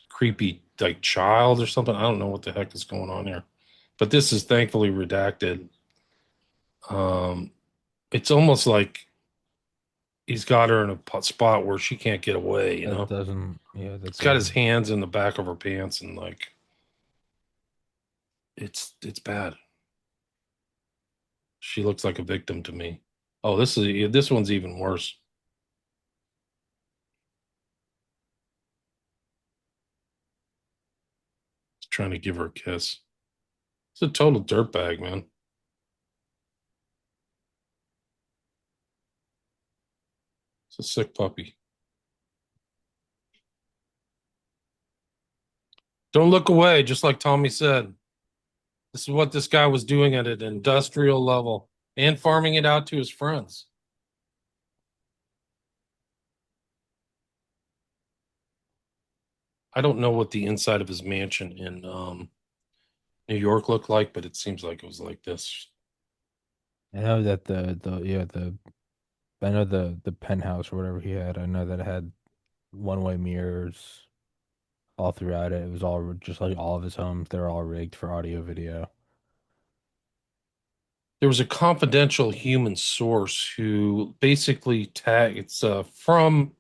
B: creepy like child or something. I don't know what the heck is going on here. But this is thankfully redacted. Um, it's almost like he's got her in a spot where she can't get away, you
A: that
B: know?
A: doesn't, yeah, that
B: He's got his
A: doesn't.
B: hands in the back of her pants and like it's bad. She looks like a victim to me. Oh, this one's even worse. He's trying to give her a kiss. It's a total dirtbag, man. It's a sick puppy. Don't look away, just like Tommy said. This is what this guy was doing at an industrial level and farming it out to his friends. I don't know what the inside of his mansion in New York looked like, but it seems like it was like this.
A: I know that the I know the penthouse or whatever he had. I know that it had one-way mirrors all throughout it. It was all just like all of his homes. They're all rigged for audio video.
B: There was a confidential human source who basically it's from,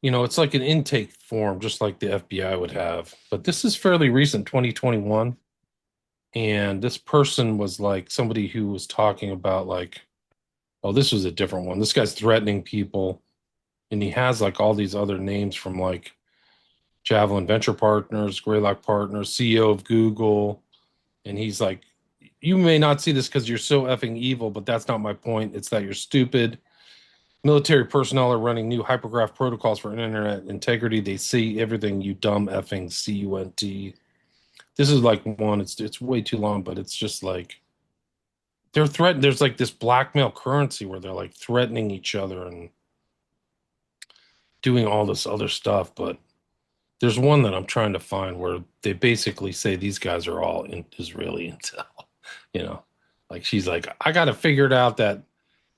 B: it's like an intake form, just like the FBI would have. But this is fairly recent, 2021. And this person was like somebody who was talking about like, oh, this was a different one. This guy's threatening people, and he has like all these other names from like Javelin Venture Partners, Greylock Partners, CEO of Google. And he's like, you may not see this because you're so effing evil, but that's not my point. It's that you're stupid. Military personnel are running new hypergraph protocols for internet integrity. They see everything, you dumb effing cunt. This is like one. It's way too long, but it's just like they're threatened. There's like this blackmail currency where they're like threatening each other and doing all this other stuff. But there's one that I'm trying to find where they basically say these guys are all in Israeli intel. You know, like she's like, I got to figure it out that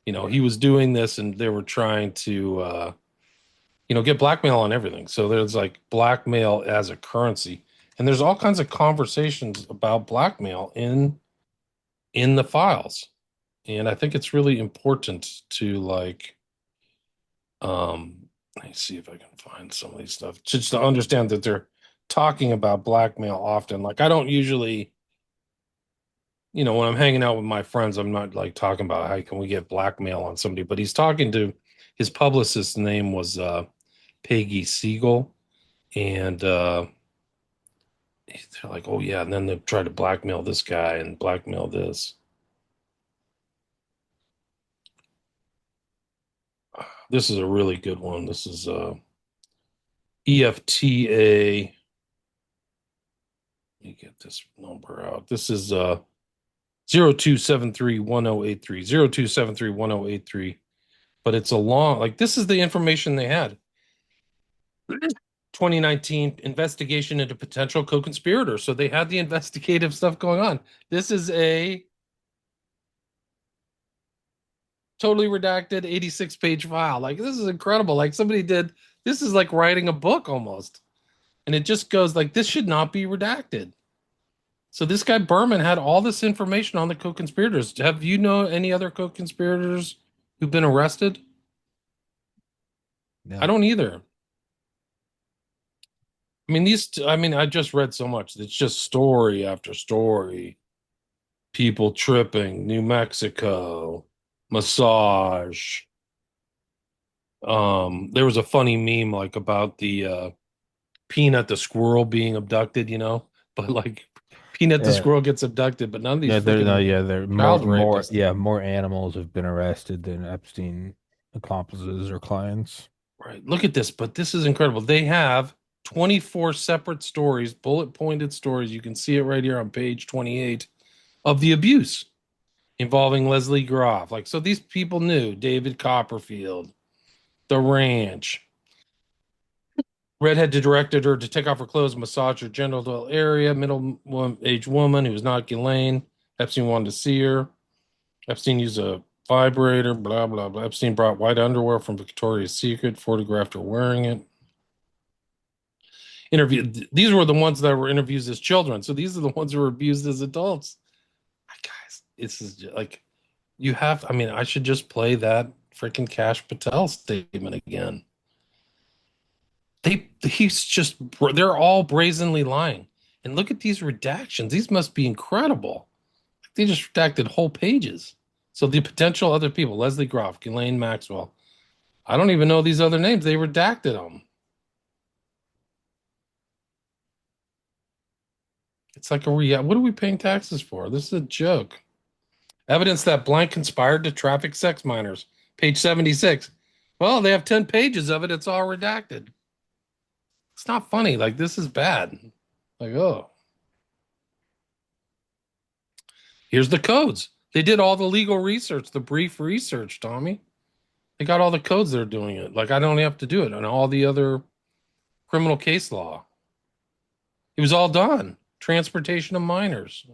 B: he was doing this and they were trying to get blackmail on everything. So there's like blackmail as a currency, and there's all kinds of conversations about blackmail in the files. And I think it's really important to like let me see if I can find some of these stuff just to understand that they're talking about blackmail often. Like I don't usually, when I'm hanging out with my friends, I'm not like talking about how can we get blackmail on somebody, but he's talking to his publicist's name was Peggy Siegel, and they're like, oh yeah, and then they try to blackmail this guy and blackmail this. This is a really good one. This is EFTA. Let me get this number out. This is 02731083, but it's a long, like this is the information they had. 2019 investigation into potential co-conspirators. So they had the investigative stuff going on. This is a totally redacted 86-page file. Like this is incredible. Like this is like writing a book almost. And it just goes like this should not be redacted. So this guy Berman had all this information on the co-conspirators. Have you know any other co-conspirators who've been arrested?
A: No.
B: I don't either. I mean, I just read so much. It's just story after story. People tripping, New Mexico, massage. There was a funny meme like about the Peanut the squirrel being abducted, but like Peanut the
A: Yeah.
B: squirrel gets abducted, but none of these
A: Yeah, they're no,
B: freaking
A: yeah, they're more
B: child
A: more
B: rapists.
A: yeah, more animals have been arrested than Epstein accomplices or clients.
B: Right. Look at this, but this is incredible. They have 24 separate stories, bullet pointed stories. You can see it right here on page 28 of the abuse involving Leslie Groff. Like, so these people knew David Copperfield, the ranch. Redhead directed her to take off her clothes, massage her genital area. Middle-aged woman who was not Ghislaine. Epstein wanted to see her. Epstein used a vibrator, blah, blah, blah. Epstein brought white underwear from Victoria's Secret, photographed her wearing it. These were the ones that were interviews as children. So these are the ones who were abused as adults. Guys, this is just, like, I should just play that freaking Cash Patel statement again. They're all brazenly lying. And look at these redactions. These must be incredible. They just redacted whole pages. So the potential other people, Leslie Groff, Ghislaine Maxwell. I don't even know these other names. They redacted them. It's like what are we paying taxes for? This is a joke. Evidence that blank conspired to traffic sex minors. Page 76. Well, they have 10 pages of it. It's all redacted. It's not funny. Like, this is bad. Like, oh. Here's the codes. They did all the legal research, the brief research, Tommy. They got all the codes that are doing it. Like, I don't have to do it on all the other criminal case law. It was all done. Transportation of minors.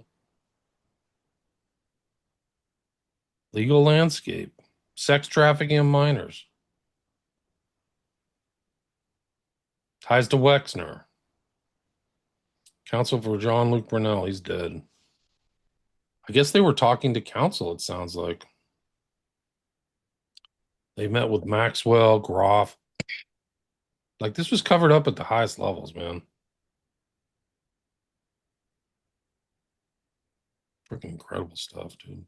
B: Legal landscape. Sex trafficking of minors. Ties to Wexner. Counsel for Jean-Luc Brunel. He's dead. I guess they were talking to counsel, it sounds like. They met with Maxwell, Groff. Like, this was covered up at the highest levels, man. Freaking incredible stuff, dude.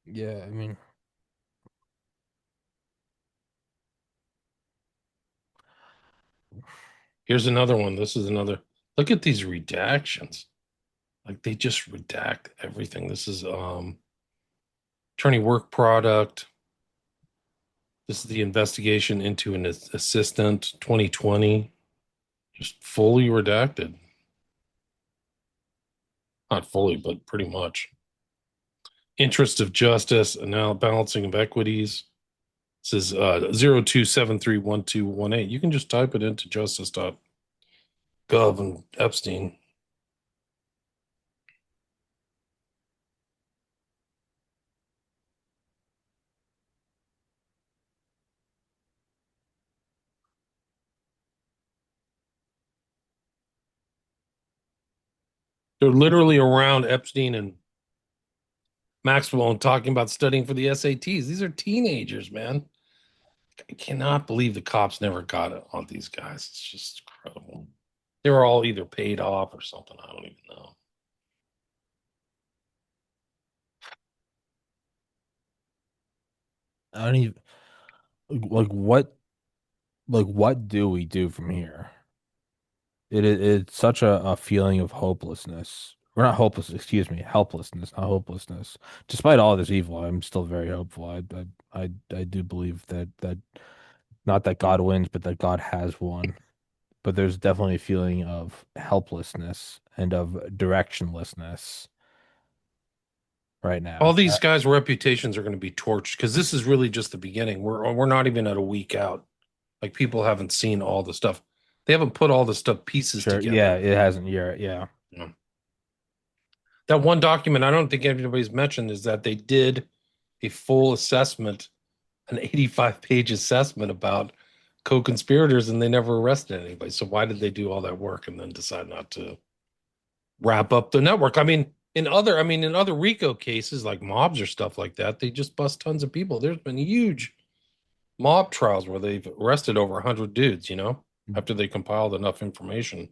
A: Yeah, I mean,
B: Here's another one. This is another. Look at these redactions. Like, they just redact everything. This is attorney work product. This is the investigation into an assistant 2020. Just fully redacted. Not fully, but pretty much. Interest of justice, and now balancing of equities. This is 02731218. You can just type it into justice.gov and Epstein. They're literally around Epstein and Maxwell and talking about studying for the SATs. These are teenagers, man. I cannot believe the cops never got it on these guys. It's just incredible. They were all either paid off or something. I don't even know.
A: I don't even like what do we do from here? It's such a feeling of hopelessness. Or not hopelessness, excuse me, helplessness, not hopelessness. Despite all this evil, I'm still very hopeful. I do believe that not that God wins, but that God has won. But there's definitely a feeling of helplessness and of directionlessness right
B: All
A: now.
B: these guys' reputations are going to be torched because this is really just the beginning. We're not even at a week out. Like, people haven't seen all the stuff. They haven't put all the stuff pieces
A: Sure, yeah,
B: together.
A: it hasn't yet. Yeah,
B: Yeah. That one document I don't think anybody's mentioned is that they did a full assessment, an 85-page assessment about co-conspirators, and they never arrested anybody. So why did they do all that work and then decide not to wrap up the network? In other RICO cases like mobs or stuff like that, they just bust tons of people. There's been huge mob trials where they've arrested over 100 dudes, after they compiled enough information.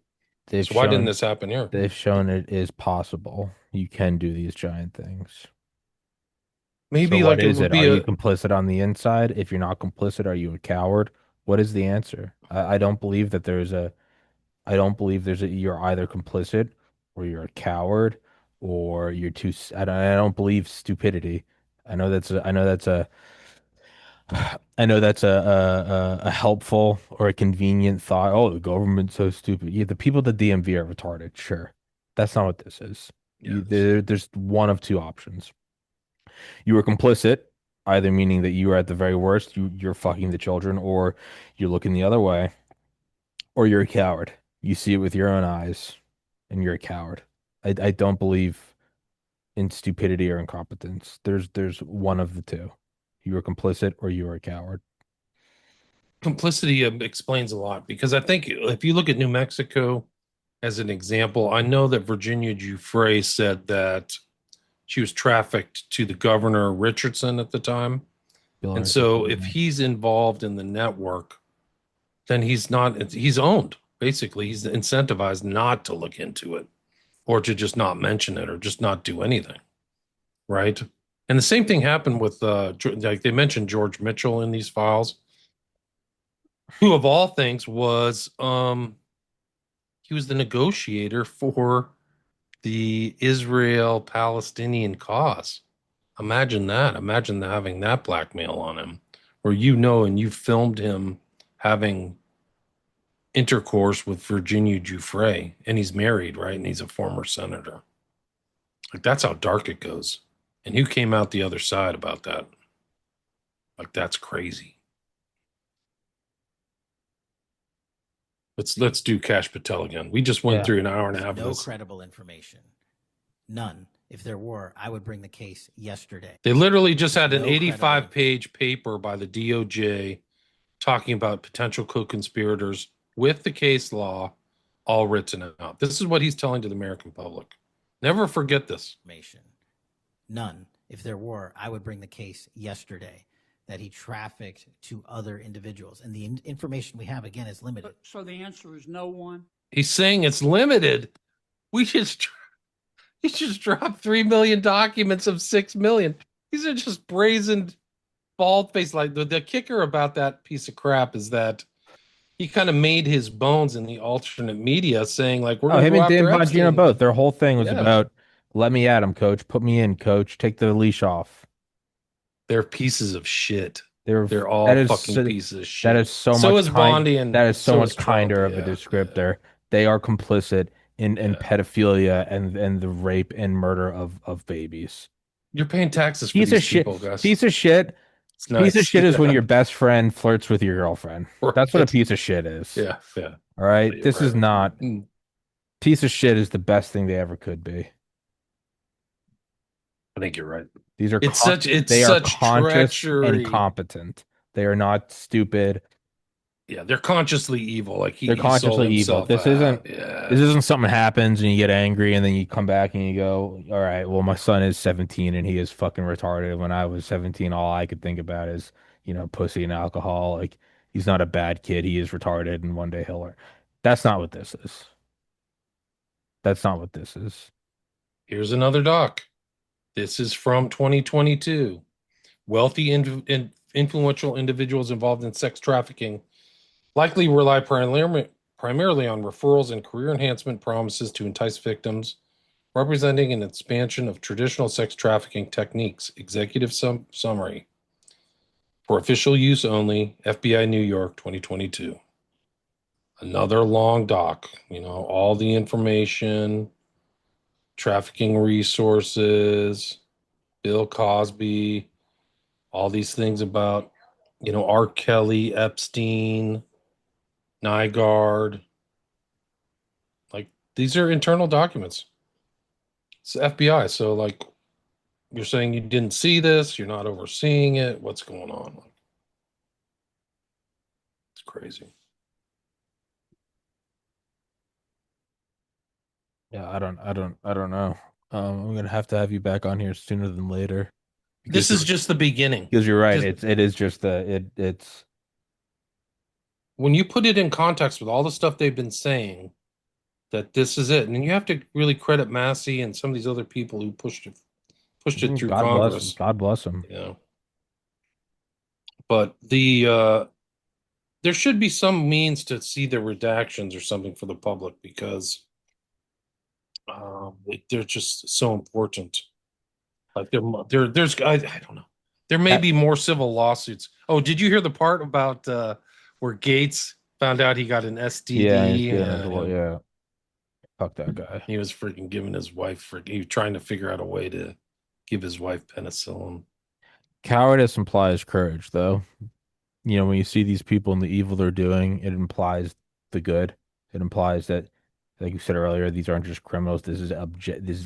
A: they've
B: So why didn't
A: shown
B: this happen here?
A: they've shown it is possible. You can do these giant things. So
B: Maybe
A: what
B: like it
A: is
B: would
A: it?
B: be
A: Are you
B: a
A: complicit on the inside? If you're not complicit, are you a coward? What is the answer? I don't believe that I don't believe you're either complicit or you're a coward or you're too, I don't believe stupidity. I know that's a helpful or a convenient thought. Oh, the government's so stupid. Yeah, the people at the DMV are retarded. Sure. That's not what this is.
B: yes.
A: There's one of two options. You were complicit, either meaning that you are at the very worst, you're fucking the children, or you're looking the other way, or you're a coward. You see it with your own eyes, and you're a coward. I don't believe in stupidity or incompetence. There's one of the two. You are complicit or you are a coward.
B: Complicity explains a lot because I think if you look at New Mexico as an example, I know that Virginia Giuffre said that she was trafficked to the governor Richardson at the time. And
A: Hillary
B: so
A: Clinton,
B: if
A: yeah.
B: he's involved in the network, then he's owned. Basically, he's incentivized not to look into it or to just not mention it or just not do anything. Right. And the same thing happened with, like they mentioned George Mitchell in these files, who of all things he was the negotiator for the Israel Palestinian cause. Imagine that. Imagine having that blackmail on him, where and you filmed him having intercourse with Virginia Giuffre, and he's married, right? And he's a former senator. Like, that's how dark it goes. And who came out the other side about that? Like, that's crazy. Let's do Cash Patel again. We just went
A: Yeah.
B: through an hour and a half of
E: No
B: this.
E: credible information. None. If there were, I would bring the case yesterday.
B: They literally just had an
E: No
B: 85-page paper by the DOJ talking about potential co-conspirators with the case law all written out. This is what he's telling to the American public. Never forget this.
E: Information. None. If there were, I would bring the case yesterday that he trafficked to other individuals. And the information we have, again, is limited.
F: So the answer is no one.
B: He's saying it's limited. We just he just dropped 3 million documents of 6 million. These are just brazen, bald faced. Like the kicker about that piece of crap is that he kind of made his bones in the alternate media, saying like, "We're
A: Oh,
B: going to
A: him
B: go
A: and Dan
B: after
A: Bongino
B: Epstein."
A: both. Their whole thing was
B: Yeah.
A: about let me at him, coach. Put me in, coach. Take the leash off.
B: They're pieces of shit.
A: They're
B: They're all
A: that is
B: fucking
A: so,
B: pieces of shit.
A: that is so
B: So
A: much
B: is
A: kind.
B: Bondi and
A: That is so
B: so
A: much
B: is Trump.
A: kinder of a
B: Yeah,
A: descriptor. They are complicit in
B: yeah.
A: pedophilia and the rape and murder of babies.
B: You're paying taxes for
A: Piece of
B: these
A: shit.
B: people, guys.
A: Piece of shit.
B: It's
A: Piece of
B: nice.
A: shit is when
B: Yeah.
A: your best friend flirts with your girlfriend. That's what a
B: Right.
A: piece of shit is.
B: Yeah, yeah.
A: All right.
B: You're
A: This is
B: right.
A: not.
B: Mm.
A: Piece of shit is the best thing they ever could be.
B: I think you're right.
A: These are
B: It's
A: they are
B: such
A: conscious and
B: treachery.
A: competent. They are not stupid.
B: Yeah, they're consciously evil. Like
A: They're
B: he sold
A: consciously evil.
B: himself out. Yeah.
A: This isn't something that happens and you get angry and then you come back and you go, all right, well, my son is 17 and he is fucking retarded. When I was 17, all I could think about is, pussy and alcohol. Like he's not a bad kid. He is retarded and one day he'll learn. That's not what this is. That's not what this is.
B: Here's another doc. This is from 2022. Wealthy influential individuals involved in sex trafficking likely rely primarily on referrals and career enhancement promises to entice victims, representing an expansion of traditional sex trafficking techniques. Executive summary. For official use only, FBI New York 2022. Another long doc, all the information, trafficking resources, Bill Cosby, all these things about, R. Kelly, Epstein, Nygaard. Like these are internal documents. It's the FBI. So like you're saying you didn't see this, you're not overseeing it. What's going on? Like, it's crazy.
A: Yeah, I don't know. I'm gonna have to have you back on here sooner than later because
B: This is just the beginning.
A: because you're right.
B: Just-
A: It is just it's
B: When you put it in context with all the stuff they've been saying, that this is it, and then you have to really credit Massey and some of these other people who pushed it through
A: God
B: Congress.
A: bless him. God bless him.
B: Yeah. But there should be some means to see the redactions or something for the public because they're just so important. Like there's I don't know. There may be more civil lawsuits. Oh, did you hear the part about where Gates found out he got an STD?
A: Yeah. Fuck that guy.
B: He was freaking giving his wife he was trying to figure out a way to give his wife penicillin.
A: Cowardice implies courage, though. When you see these people and the evil they're doing, it implies the good. It implies that, like you said earlier, these aren't just criminals. This is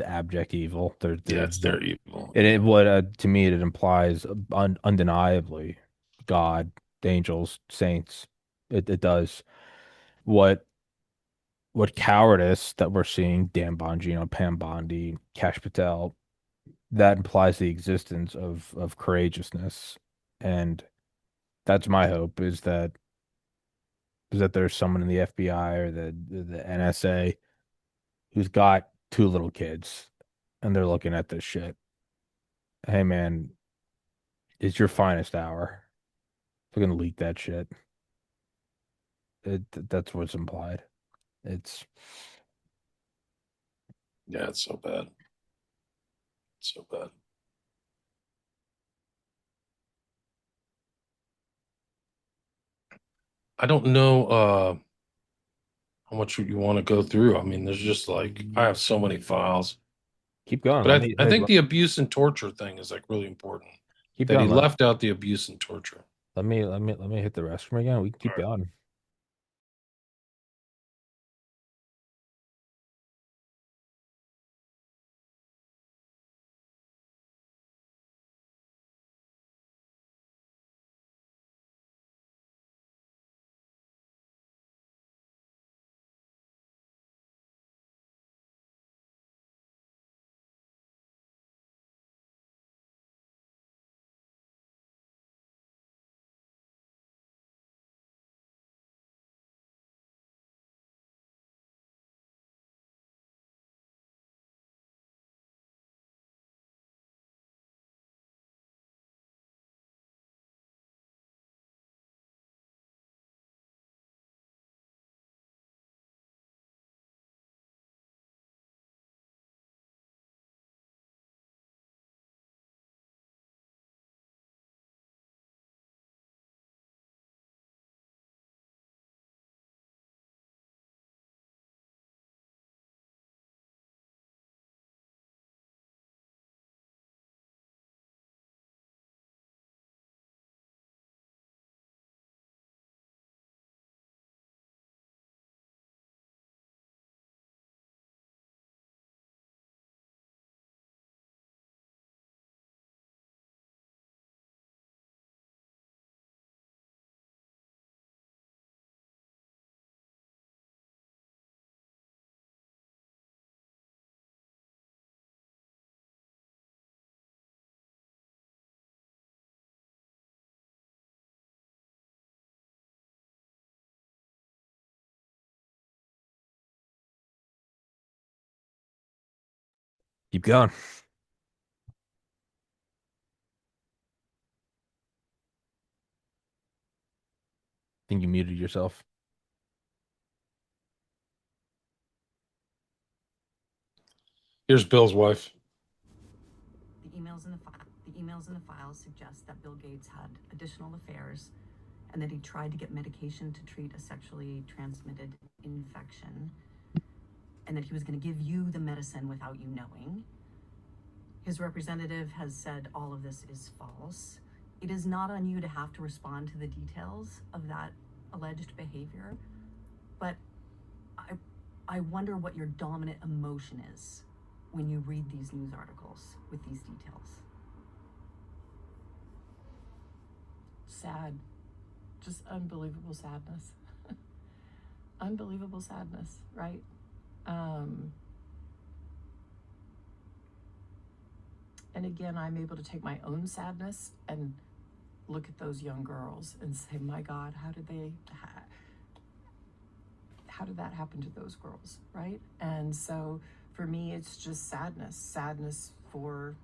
A: abject evil.
B: It's their evil.
A: To me it implies undeniably God, angels, saints. It does what cowardice that we're seeing, Dan Bongino, Pam Bondi, Cash Patel, that implies the existence of courageousness. And that's my hope is that there's someone in the FBI or the NSA who's got two little kids and they're looking at this shit. Hey man, it's your finest hour. We're gonna leak that shit. That's what's implied. It's
B: Yeah, it's so bad. So bad. I don't know how much you want to go through. I mean, there's just like I have so many files.
A: keep going.
B: But I think the abuse and torture thing is like really important.
A: keep
B: That he
A: going.
B: left out the abuse and torture.
A: Let me hit the restroom again. We can keep
B: All right.
A: going. Keep going. Think you muted yourself.
B: Here's Bill's wife.
G: The emails in the files suggest that Bill Gates had additional affairs and that he tried to get medication to treat a sexually transmitted infection and that he was going to give you the medicine without you knowing. His representative has said all of this is false. It is not on you to have to respond to the details of that alleged behavior, but I wonder what your dominant emotion is when you read these news articles with these details. Sad. Just unbelievable sadness. Unbelievable sadness, right? And again, I'm able to take my own sadness and look at those young girls and say, my God, how did that happen to those girls, right? And so for me, it's just sadness for,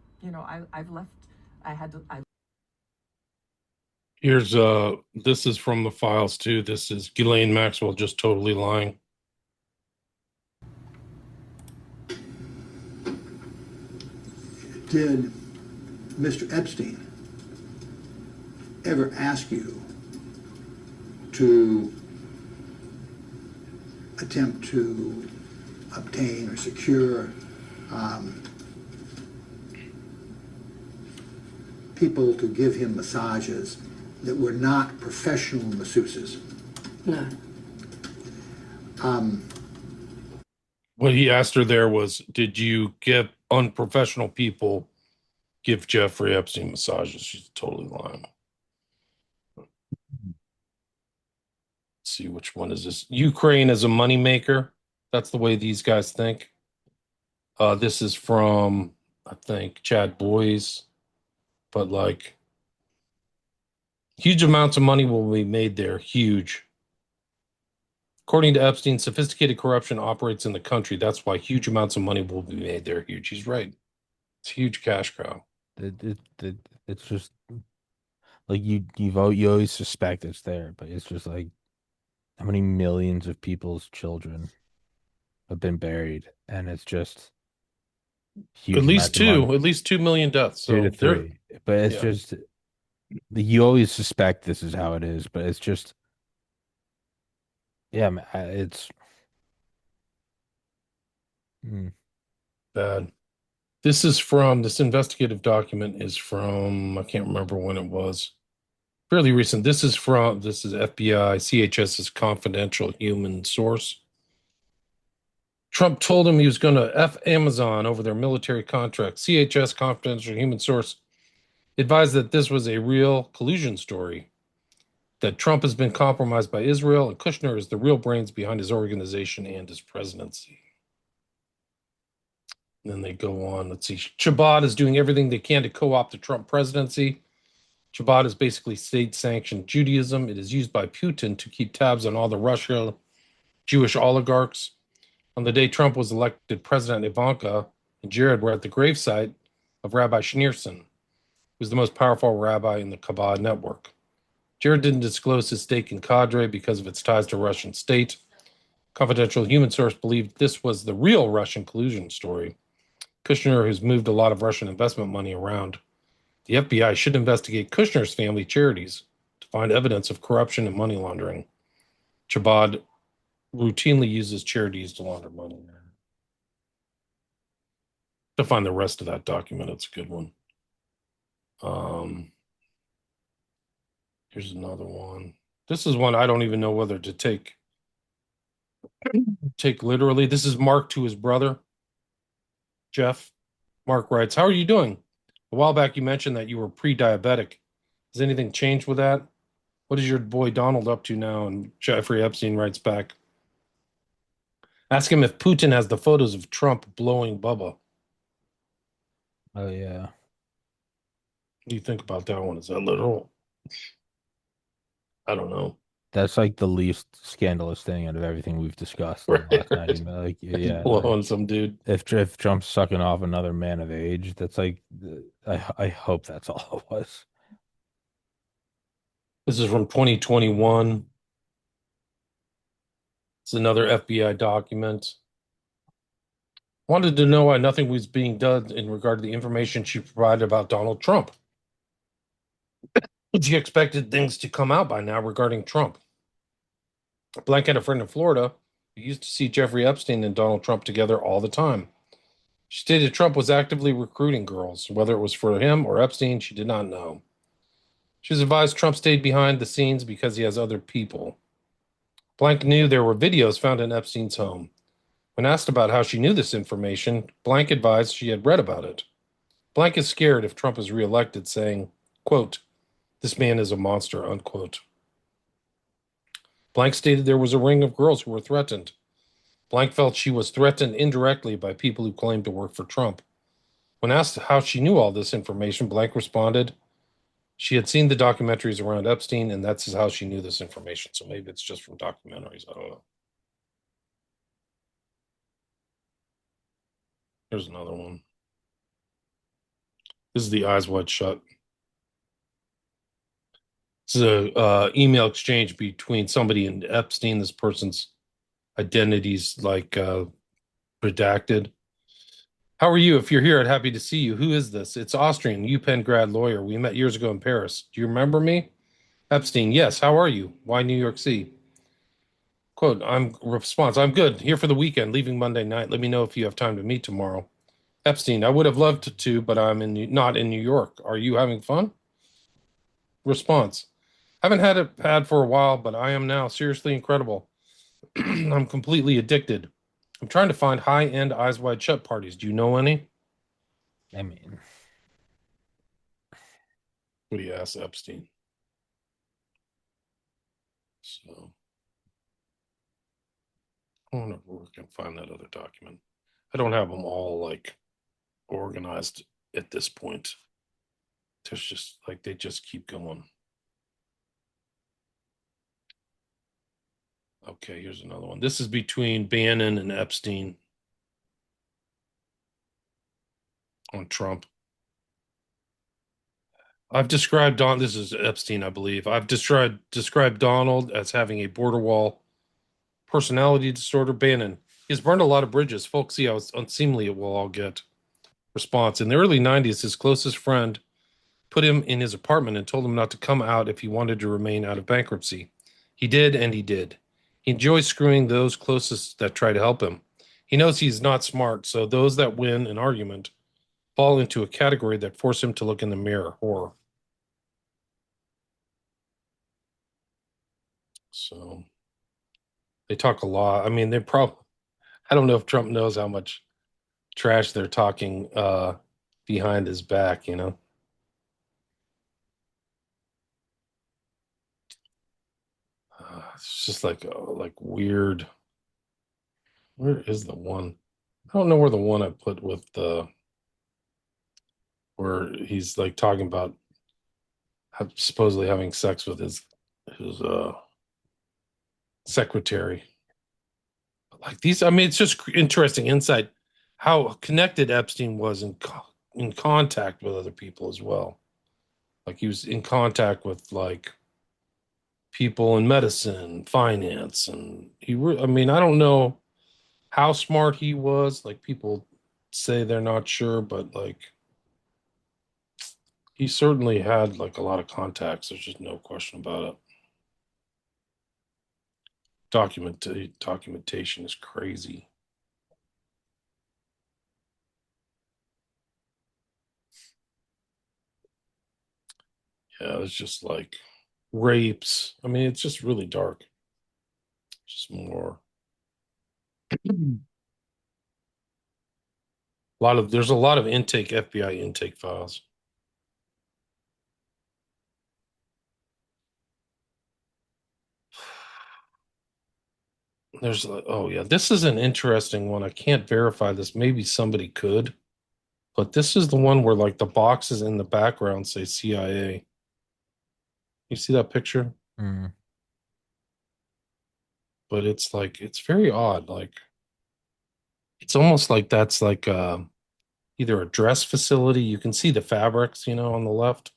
B: Here's this is from the files too. This is Ghislaine Maxwell just totally lying.
H: Did Mr. Epstein ever ask you to attempt to obtain or secure people to give him massages that were not professional masseuses?
G: No.
B: What he asked her there was, did you get unprofessional people give Jeffrey Epstein massages? She's totally lying. Let's see, which one is this? Ukraine as a moneymaker. That's the way these guys think. This is from, I think, Chad Boys. But like, huge amounts of money will be made there. Huge. According to Epstein, sophisticated corruption operates in the country. That's why huge amounts of money will be made there. Huge. He's right. It's a huge cash cow.
A: It's just like you always suspect it's there, but it's just like how many millions of people's children have been buried, and it's just huge amounts of money.
B: At least 2 million deaths.
A: Two
B: So
A: to three. But it's
B: yeah.
A: just you always suspect this is how it is, but it's just yeah, man, it's
B: Bad. This investigative document is from, I can't remember when it was. Fairly recent. This is FBI, CHS's confidential human source. Trump told him he was going to F Amazon over their military contract. CHS confidential human source advised that this was a real collusion story, that Trump has been compromised by Israel and Kushner is the real brains behind his organization and his presidency. And then they go on. Let's see. Chabad is doing everything they can to co-opt the Trump presidency. Chabad is basically state-sanctioned Judaism. It is used by Putin to keep tabs on all the Russian Jewish oligarchs. On the day Trump was elected president, Ivanka and Jared were at the gravesite of Rabbi Schneerson, who was the most powerful rabbi in the Chabad network. Jared didn't disclose his stake in Cadre because of its ties to Russian state. Confidential human source believed this was the real Russian collusion story. Kushner has moved a lot of Russian investment money around. The FBI should investigate Kushner's family charities to find evidence of corruption and money laundering. Chabad routinely uses charities to launder money. To find the rest of that document, it's a good one. Here's another one. This is one I don't even know whether to take literally. This is Mark to his brother, Jeff. Mark writes, "How are you doing? A while back you mentioned that you were pre-diabetic. Has anything changed with that? What is your boy Donald up to now?" And Jeffrey Epstein writes back, "Ask him if Putin has the photos of Trump blowing Bubba."
A: oh yeah.
B: What do you think about that one? Is that literal? I don't know.
A: That's like the least scandalous thing out of everything we've discussed in the last 90
B: Right.
A: minutes. Like,
B: He's
A: yeah,
B: blowing some dude.
A: if Trump's sucking off another man of age, that's like, I hope that's all it was.
B: This is from 2021. It's another FBI document. Wanted to know why nothing was being done in regard to the information she provided about Donald Trump. She expected things to come out by now regarding Trump. Blank had a friend in Florida who used to see Jeffrey Epstein and Donald Trump together all the time. She stated Trump was actively recruiting girls. Whether it was for him or Epstein, she did not know. She was advised Trump stayed behind the scenes because he has other people. Blank knew there were videos found in Epstein's home. When asked about how she knew this information, Blank advised she had read about it. Blank is scared if Trump is reelected, saying, quote, "This man is a monster," unquote. Blank stated there was a ring of girls who were threatened. Blank felt she was threatened indirectly by people who claimed to work for Trump. When asked how she knew all this information, Blank responded, she had seen the documentaries around Epstein, and that's how she knew this information. So maybe it's just from documentaries. I don't know. Here's another one. This is the Eyes Wide Shut. This is a email exchange between somebody and Epstein. This person's identity's like redacted. How are you? If you're here, I'd happy to see you. Who is this? It's Austrian, UPenn grad lawyer. We met years ago in Paris. Do you remember me? Epstein, yes. How are you? Why New York City? Quote, I'm good. Here for the weekend, leaving Monday night. Let me know if you have time to meet tomorrow. Epstein, I would have loved to, but not in New York. Are you having fun? Response, haven't had a pad for a while, but I am now. Seriously incredible. I'm completely addicted. I'm trying to find high-end Eyes Wide Shut parties. Do you know any?
A: I mean,
B: What do you ask Epstein? So I wonder if we can find that other document. I don't have them all like organized at this point. There's just like they just keep going. Okay, here's another one. This is between Bannon and Epstein on Trump. I've described this is Epstein, I believe. I've described Donald as having a border wall personality disorder. Bannon, he's burned a lot of bridges. Folks see how unseemly it will all get. Response, in the early 90s, his closest friend put him in his apartment and told him not to come out if he wanted to remain out of bankruptcy. He did, and he did. He enjoys screwing those closest that try to help him. He knows he's not smart, so those that win an argument fall into a category that force him to look in the mirror. Horror. So they talk a lot. I mean, they probably, I don't know if Trump knows how much trash they're talking behind his back, you know? It's just like weird. Where is the one? I don't know where the one I put with the where he's like talking about supposedly having sex with his secretary. Like these, I mean, it's just interesting insight how connected Epstein was in contact with other people as well. Like he was in contact with like people in medicine, finance, and I mean, I don't know how smart he was. Like people say they're not sure, but like he certainly had like a lot of contacts. There's just no question about it. Documentation is crazy. Yeah, it's just like rapes. I mean, it's just really dark. Just more. There's a lot of FBI intake files. Oh yeah, this is an interesting one. I can't verify this. Maybe somebody could, but this is the one where like the boxes in the background say CIA. You see that picture?
A: mm.
B: but it's like it's very odd. Like it's almost like that's like either a dress facility. You can see the fabrics, on the left,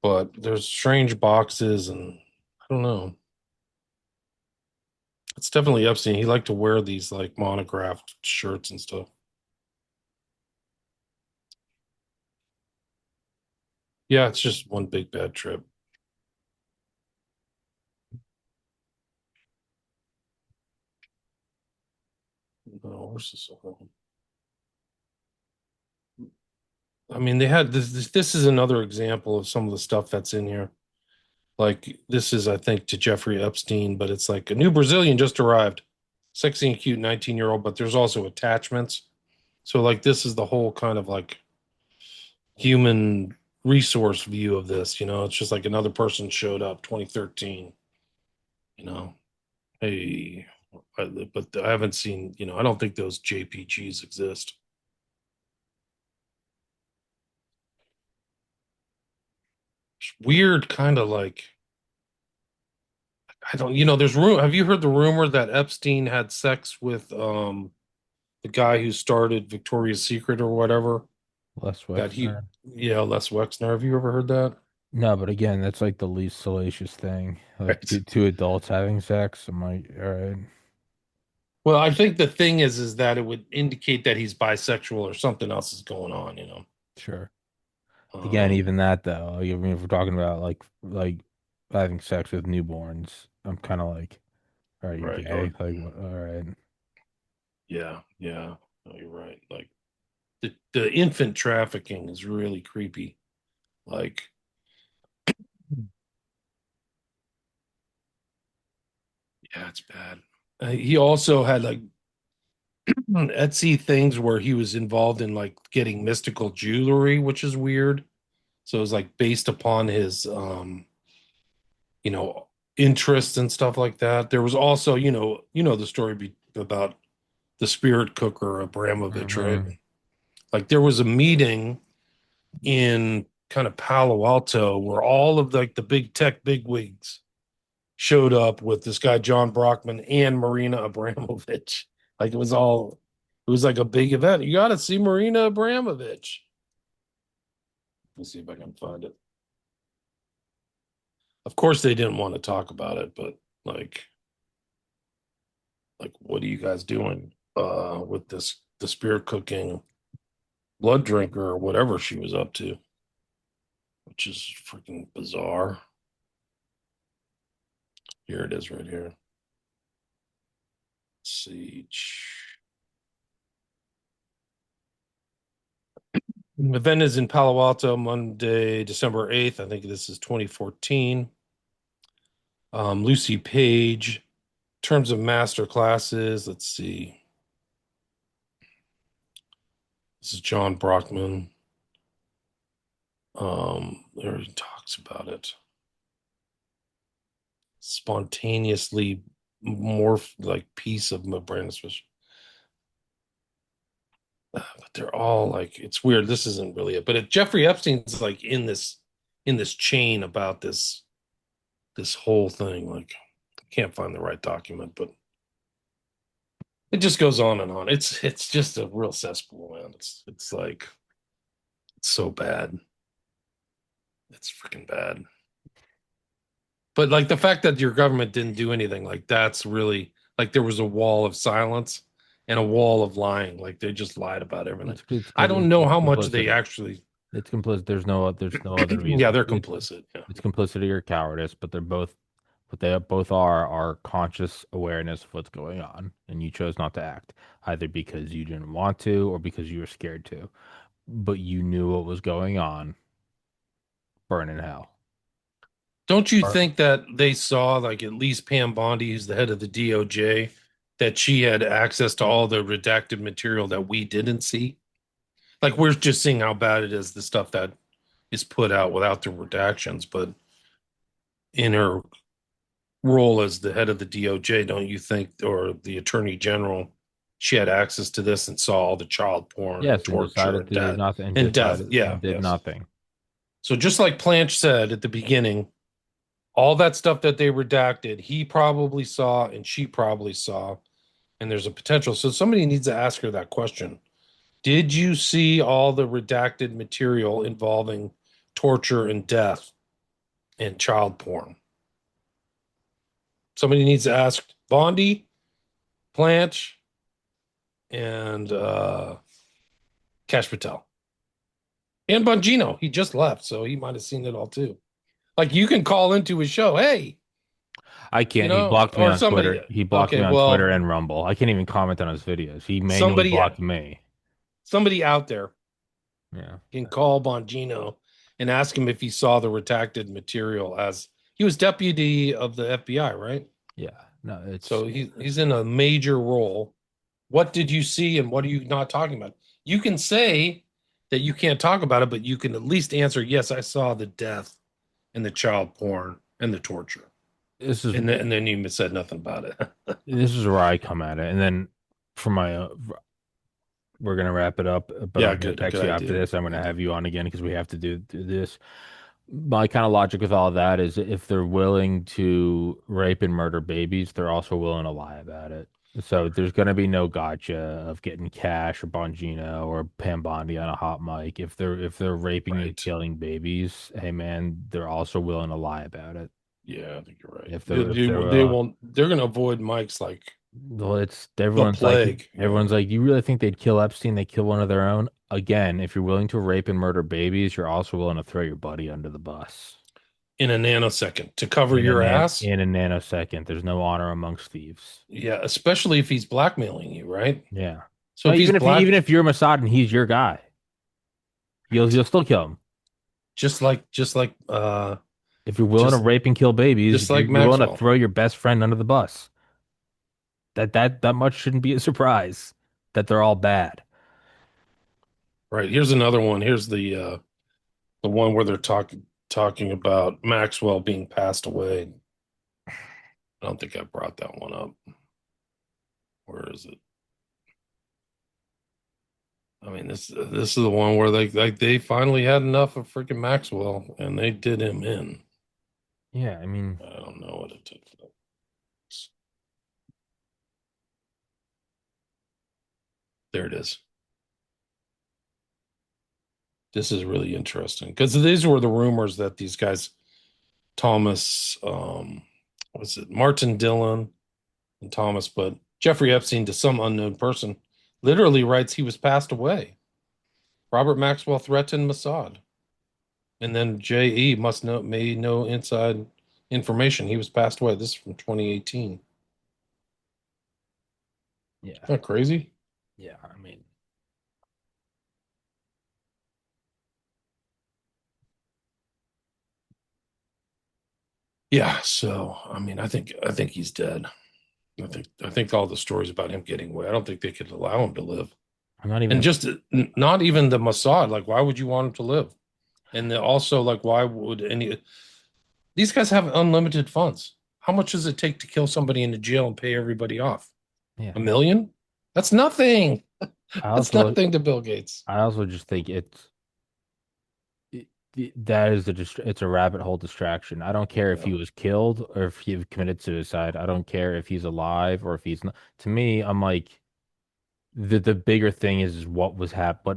B: but there's strange boxes and I don't know. It's definitely Epstein. He liked to wear these like monographed shirts and stuff. Yeah, it's just one big bad trip. No, where's this one? I mean, they had this is another example of some of the stuff that's in here. Like this is, I think, to Jeffrey Epstein, but it's like a new Brazilian just arrived. Sexy and cute 19-year-old, but there's also attachments. So like this is the whole kind of like human resource view of this, it's just like another person showed up 2013, you know. Hey, but I haven't seen, I don't think those JPGs exist. It's weird, kind of like I don't, there's room. Have you heard the rumor that Epstein had sex with the guy who started Victoria's Secret or whatever?
A: Les
B: That he,
A: Wexner.
B: yeah, Les Wexner. Have you ever heard that?
A: No, but again, that's like the least salacious thing. Like
B: Right.
A: two adults having sex. I'm like, all right,
B: Well, I think the thing is that it would indicate that he's bisexual or something else is going on.
A: sure. Again,
B: Um,
A: even that though, like, I mean, if we're talking about like having sex with newborns, I'm kind of like, are you
B: right.
A: gay? Like, what? All right,
B: Yeah, yeah. No, you're right. Like the infant trafficking is really creepy. Like, yeah, it's bad. He also had like Etsy things where he was involved in like getting mystical jewelry, which is weird. So it was like based upon his you know, interests and stuff like that. There was also, the story about the spirit cooker Abramovich, right?
A: mm-hmm.
B: Like there was a meeting in kind of Palo Alto where all of like the big tech bigwigs showed up with this guy John Brockman and Marina Abramovich. Like it was like a big event. You got to see Marina Abramovich. Let me see if I can find it. Of course, they didn't want to talk about it, but like, what are you guys doing with the spirit cooking blood drinker or whatever she was up to, which is freaking bizarre. Here it is right here. Let's see. The event is in Palo Alto, Monday, December 8th. I think this is 2014. Lucy Page, in terms of master classes, let's see. This is John Brockman. There he talks about it. Spontaneously morph like piece of my brain, especially. But they're all like it's weird. This isn't really it, but Jeffrey Epstein's like in this chain about this whole thing. Like, I can't find the right document, but it just goes on and on. It's just a real cesspool, man. It's like it's so bad. It's freaking bad. But like the fact that your government didn't do anything, like that's really like there was a wall of silence and a wall of lying. Like they just lied about everything.
A: it's
B: I
A: because
B: don't know
A: it's
B: how much they
A: complicit.
B: actually.
A: It's complicit. There's no other
B: Yeah,
A: reason.
B: they're
A: It's
B: complicit. Yeah.
A: it's complicity or cowardice, but they're both what they both are conscious awareness of what's going on, and you chose not to act either because you didn't want to or because you were scared to, but you knew what was going on. Burn in hell.
B: Don't you
A: Or-
B: think that they saw like at least Pam Bondi, who's the head of the DOJ, that she had access to all the redacted material that we didn't see? Like we're just seeing how bad it is, the stuff that is put out without the redactions, but in her role as the head of the DOJ, don't you think, or the attorney general, she had access to this and saw all the child porn and
A: Yes, and
B: torture
A: decided
B: and
A: to do
B: death
A: nothing and
B: and death?
A: decided
B: Yeah,
A: and did
B: yes.
A: nothing.
B: So just like Planch said at the beginning, All that stuff that they redacted, he probably saw and she probably saw, and there's a potential. So somebody needs to ask her that question. Did you see all the redacted material involving torture and death and child porn? Somebody needs to ask Bondi, Blanche, and Cash Patel. And Bongino. He just left, so he might have seen it all too. Like you can call into his show, hey,
A: I
B: you
A: can't. He
B: know,
A: blocked me
B: or
A: on
B: somebody.
A: Twitter. He blocked
B: Okay,
A: me on Twitter
B: well,
A: and Rumble. I can't even comment on his videos. He manually
B: somebody
A: blocked me.
B: somebody out there
A: Yeah.
B: can call Bongino and ask him if he saw the redacted material as he was deputy of the FBI, right?
A: Yeah. No, it's
B: So he's in a major role. What did you see and what are you not talking about? You can say that you can't talk about it, but you can at least answer, yes, I saw the death and the child porn and the torture.
A: this is
B: And then you said nothing about it.
A: this is where I come at it. And then for my we're gonna wrap it up, but
B: Yeah,
A: I'm gonna
B: good
A: text you after
B: idea.
A: this. I'm
B: Good
A: gonna
B: idea.
A: have you on again because we have to do this. My kind of logic with all that is if they're willing to rape and murder babies, they're also willing to lie about it. So there's gonna be no gotcha of getting Cash or Bongino or Pam Bondi on a hot mic. If they're raping and
B: Right.
A: killing babies, hey man, they're also willing to lie about it.
B: Yeah, I think you're right.
A: If
B: They,
A: they're if
B: they,
A: they're
B: they won't. They're going to avoid Mike's like
A: well, it's
B: the plague.
A: everyone's like, you really think they'd kill Epstein? They kill one of their own? Again, if you're willing to rape and murder babies, you're also willing to throw your buddy under the bus
B: In a nanosecond to cover your ass.
A: in a nanosecond. There's no honor amongst thieves.
B: Yeah, especially if he's blackmailing you, right?
A: Yeah.
B: So
A: No,
B: if he's
A: even
B: black,
A: if you're Mossad and he's your guy, you'll still kill him.
B: just like
A: If you're willing to
B: just
A: rape and kill babies,
B: just like
A: you're willing to
B: Maxwell.
A: throw your best friend under the bus. That much shouldn't be a surprise that they're all bad.
B: Right. Here's another one. Here's the one where they're talking about Maxwell being passed away. I don't think I brought that one up. Where is it? I mean, this is the one where they finally had enough of freaking Maxwell and they did him in.
A: Yeah, I mean,
B: I don't know what it did for them. There it is. This is really interesting because these were the rumors that these guys, Thomas, what's it, Martin Dillon and Thomas, but Jeffrey Epstein to some unknown person literally writes he was passed away. Robert Maxwell threatened Mossad. And then J.E. may know inside information. He was passed away. This is from 2018.
A: yeah,
B: Isn't that crazy?
A: yeah. I mean,
B: Yeah. So I mean, I think he's dead. I think all the stories about him getting away. I don't think they could allow him to live.
A: I'm not
B: And
A: even.
B: just not even the Mossad. Like, why would you want him to live? And then also, like, why would any? These guys have unlimited funds. How much does it take to kill somebody in the jail and pay everybody off?
A: Yeah,
B: $1 million? That's nothing.
A: I
B: That's
A: also
B: nothing to Bill Gates.
A: I also just think that is it's a rabbit hole distraction. I don't care if
B: Yeah.
A: he was killed or if he committed suicide. I don't care if he's alive or if he's not. To me, I'm like the bigger thing is what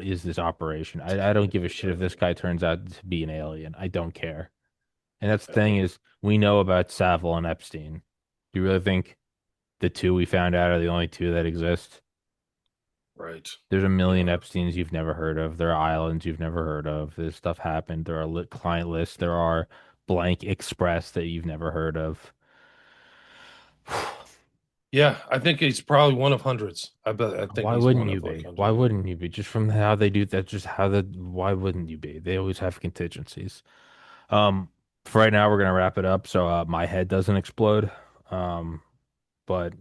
A: is this operation? I don't give a shit if this guy turns out to be an alien. I don't care. And that's the thing is we know about Savile and Epstein. Do you really think the two we found out are the only two that exist?
B: Right.
A: There's a million
B: Yeah.
A: Epsteins you've never heard of. There are islands you've never heard of. This stuff happened. There are client lists. There are blank express that you've never heard of.
B: Yeah, I think he's probably one of hundreds. I think
A: Why
B: he's
A: wouldn't
B: one
A: you
B: of like
A: be? Why
B: 100.
A: wouldn't you be? Just from how they do that, just how the why wouldn't you be? They always have contingencies. Um, for right now, we're gonna wrap it up so my head doesn't explode. Um, but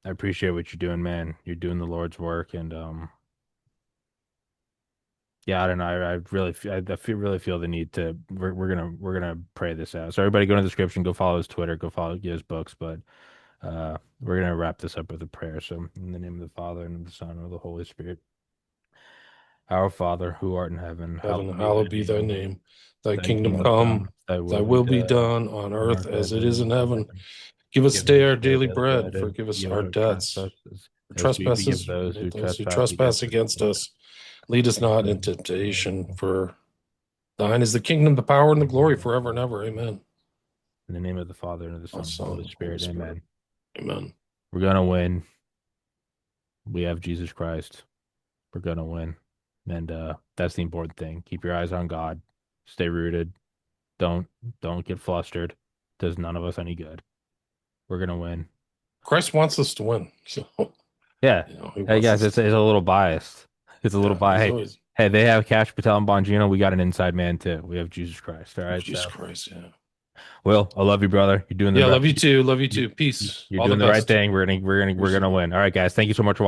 A: I appreciate what you're doing, man. You're doing the Lord's work, and yeah, I don't know. I really, really feel the need to. We're gonna pray this out. So everybody, go in the description, go follow his Twitter, go follow his books. But we're gonna wrap this up with a prayer. So in the name of the Father and of the Son and of the Holy Spirit. Our Father, who art in heaven,
B: Hallowed be thy name. Thy
A: Thy
B: kingdom
A: kingdom
B: come,
A: thy
B: thy
A: will
B: will
A: be
B: be
A: done
B: done on
A: on
B: earth
A: earth
B: as
A: as
B: it
A: it
B: is in
A: is in
B: heaven.
A: heaven.
B: Give us
A: Give
B: today
A: us
B: our
A: our
B: daily
A: daily
B: bread,
A: bread,
B: and
A: and
B: forgive us
A: forgive
B: our
A: our
B: debts,
A: trespasses,
B: our
A: as we forgive
B: trespasses,
A: those who
B: those who
A: trespass
B: trespass
A: against us.
B: against us. Lead us not into temptation, for thine is the kingdom, the power, and the glory forever and ever. Amen.
A: In the name of the Father, and of the Son, and of the Holy Spirit, amen.
B: Amen.
A: We're gonna win. We have Jesus Christ. We're gonna win. And that's the important thing. Keep your eyes on God. Stay rooted. Don't don't get flustered. Does none of us any good. We're gonna win.
B: Christ wants us to win. So,
A: Yeah.
B: he
A: Hey
B: wants
A: guys,
B: us
A: it's
B: to,
A: a little biased. It's a little
B: yeah,
A: biased.
B: he's
A: Hey,
B: always,
A: hey, they have Cash Patel and Bongino. We got an inside man too. We have Jesus Christ. All right.
B: Jesus
A: So,
B: Christ, yeah.
A: Will, I love you, brother. You're doing the
B: Yeah,
A: right.
B: love you too. Love you
A: you-
B: too. Peace.
A: You're
B: All the
A: doing the right
B: best.
A: thing. We're gonna
B: Appreciate
A: win. All right, guys. Thank you so much for watching.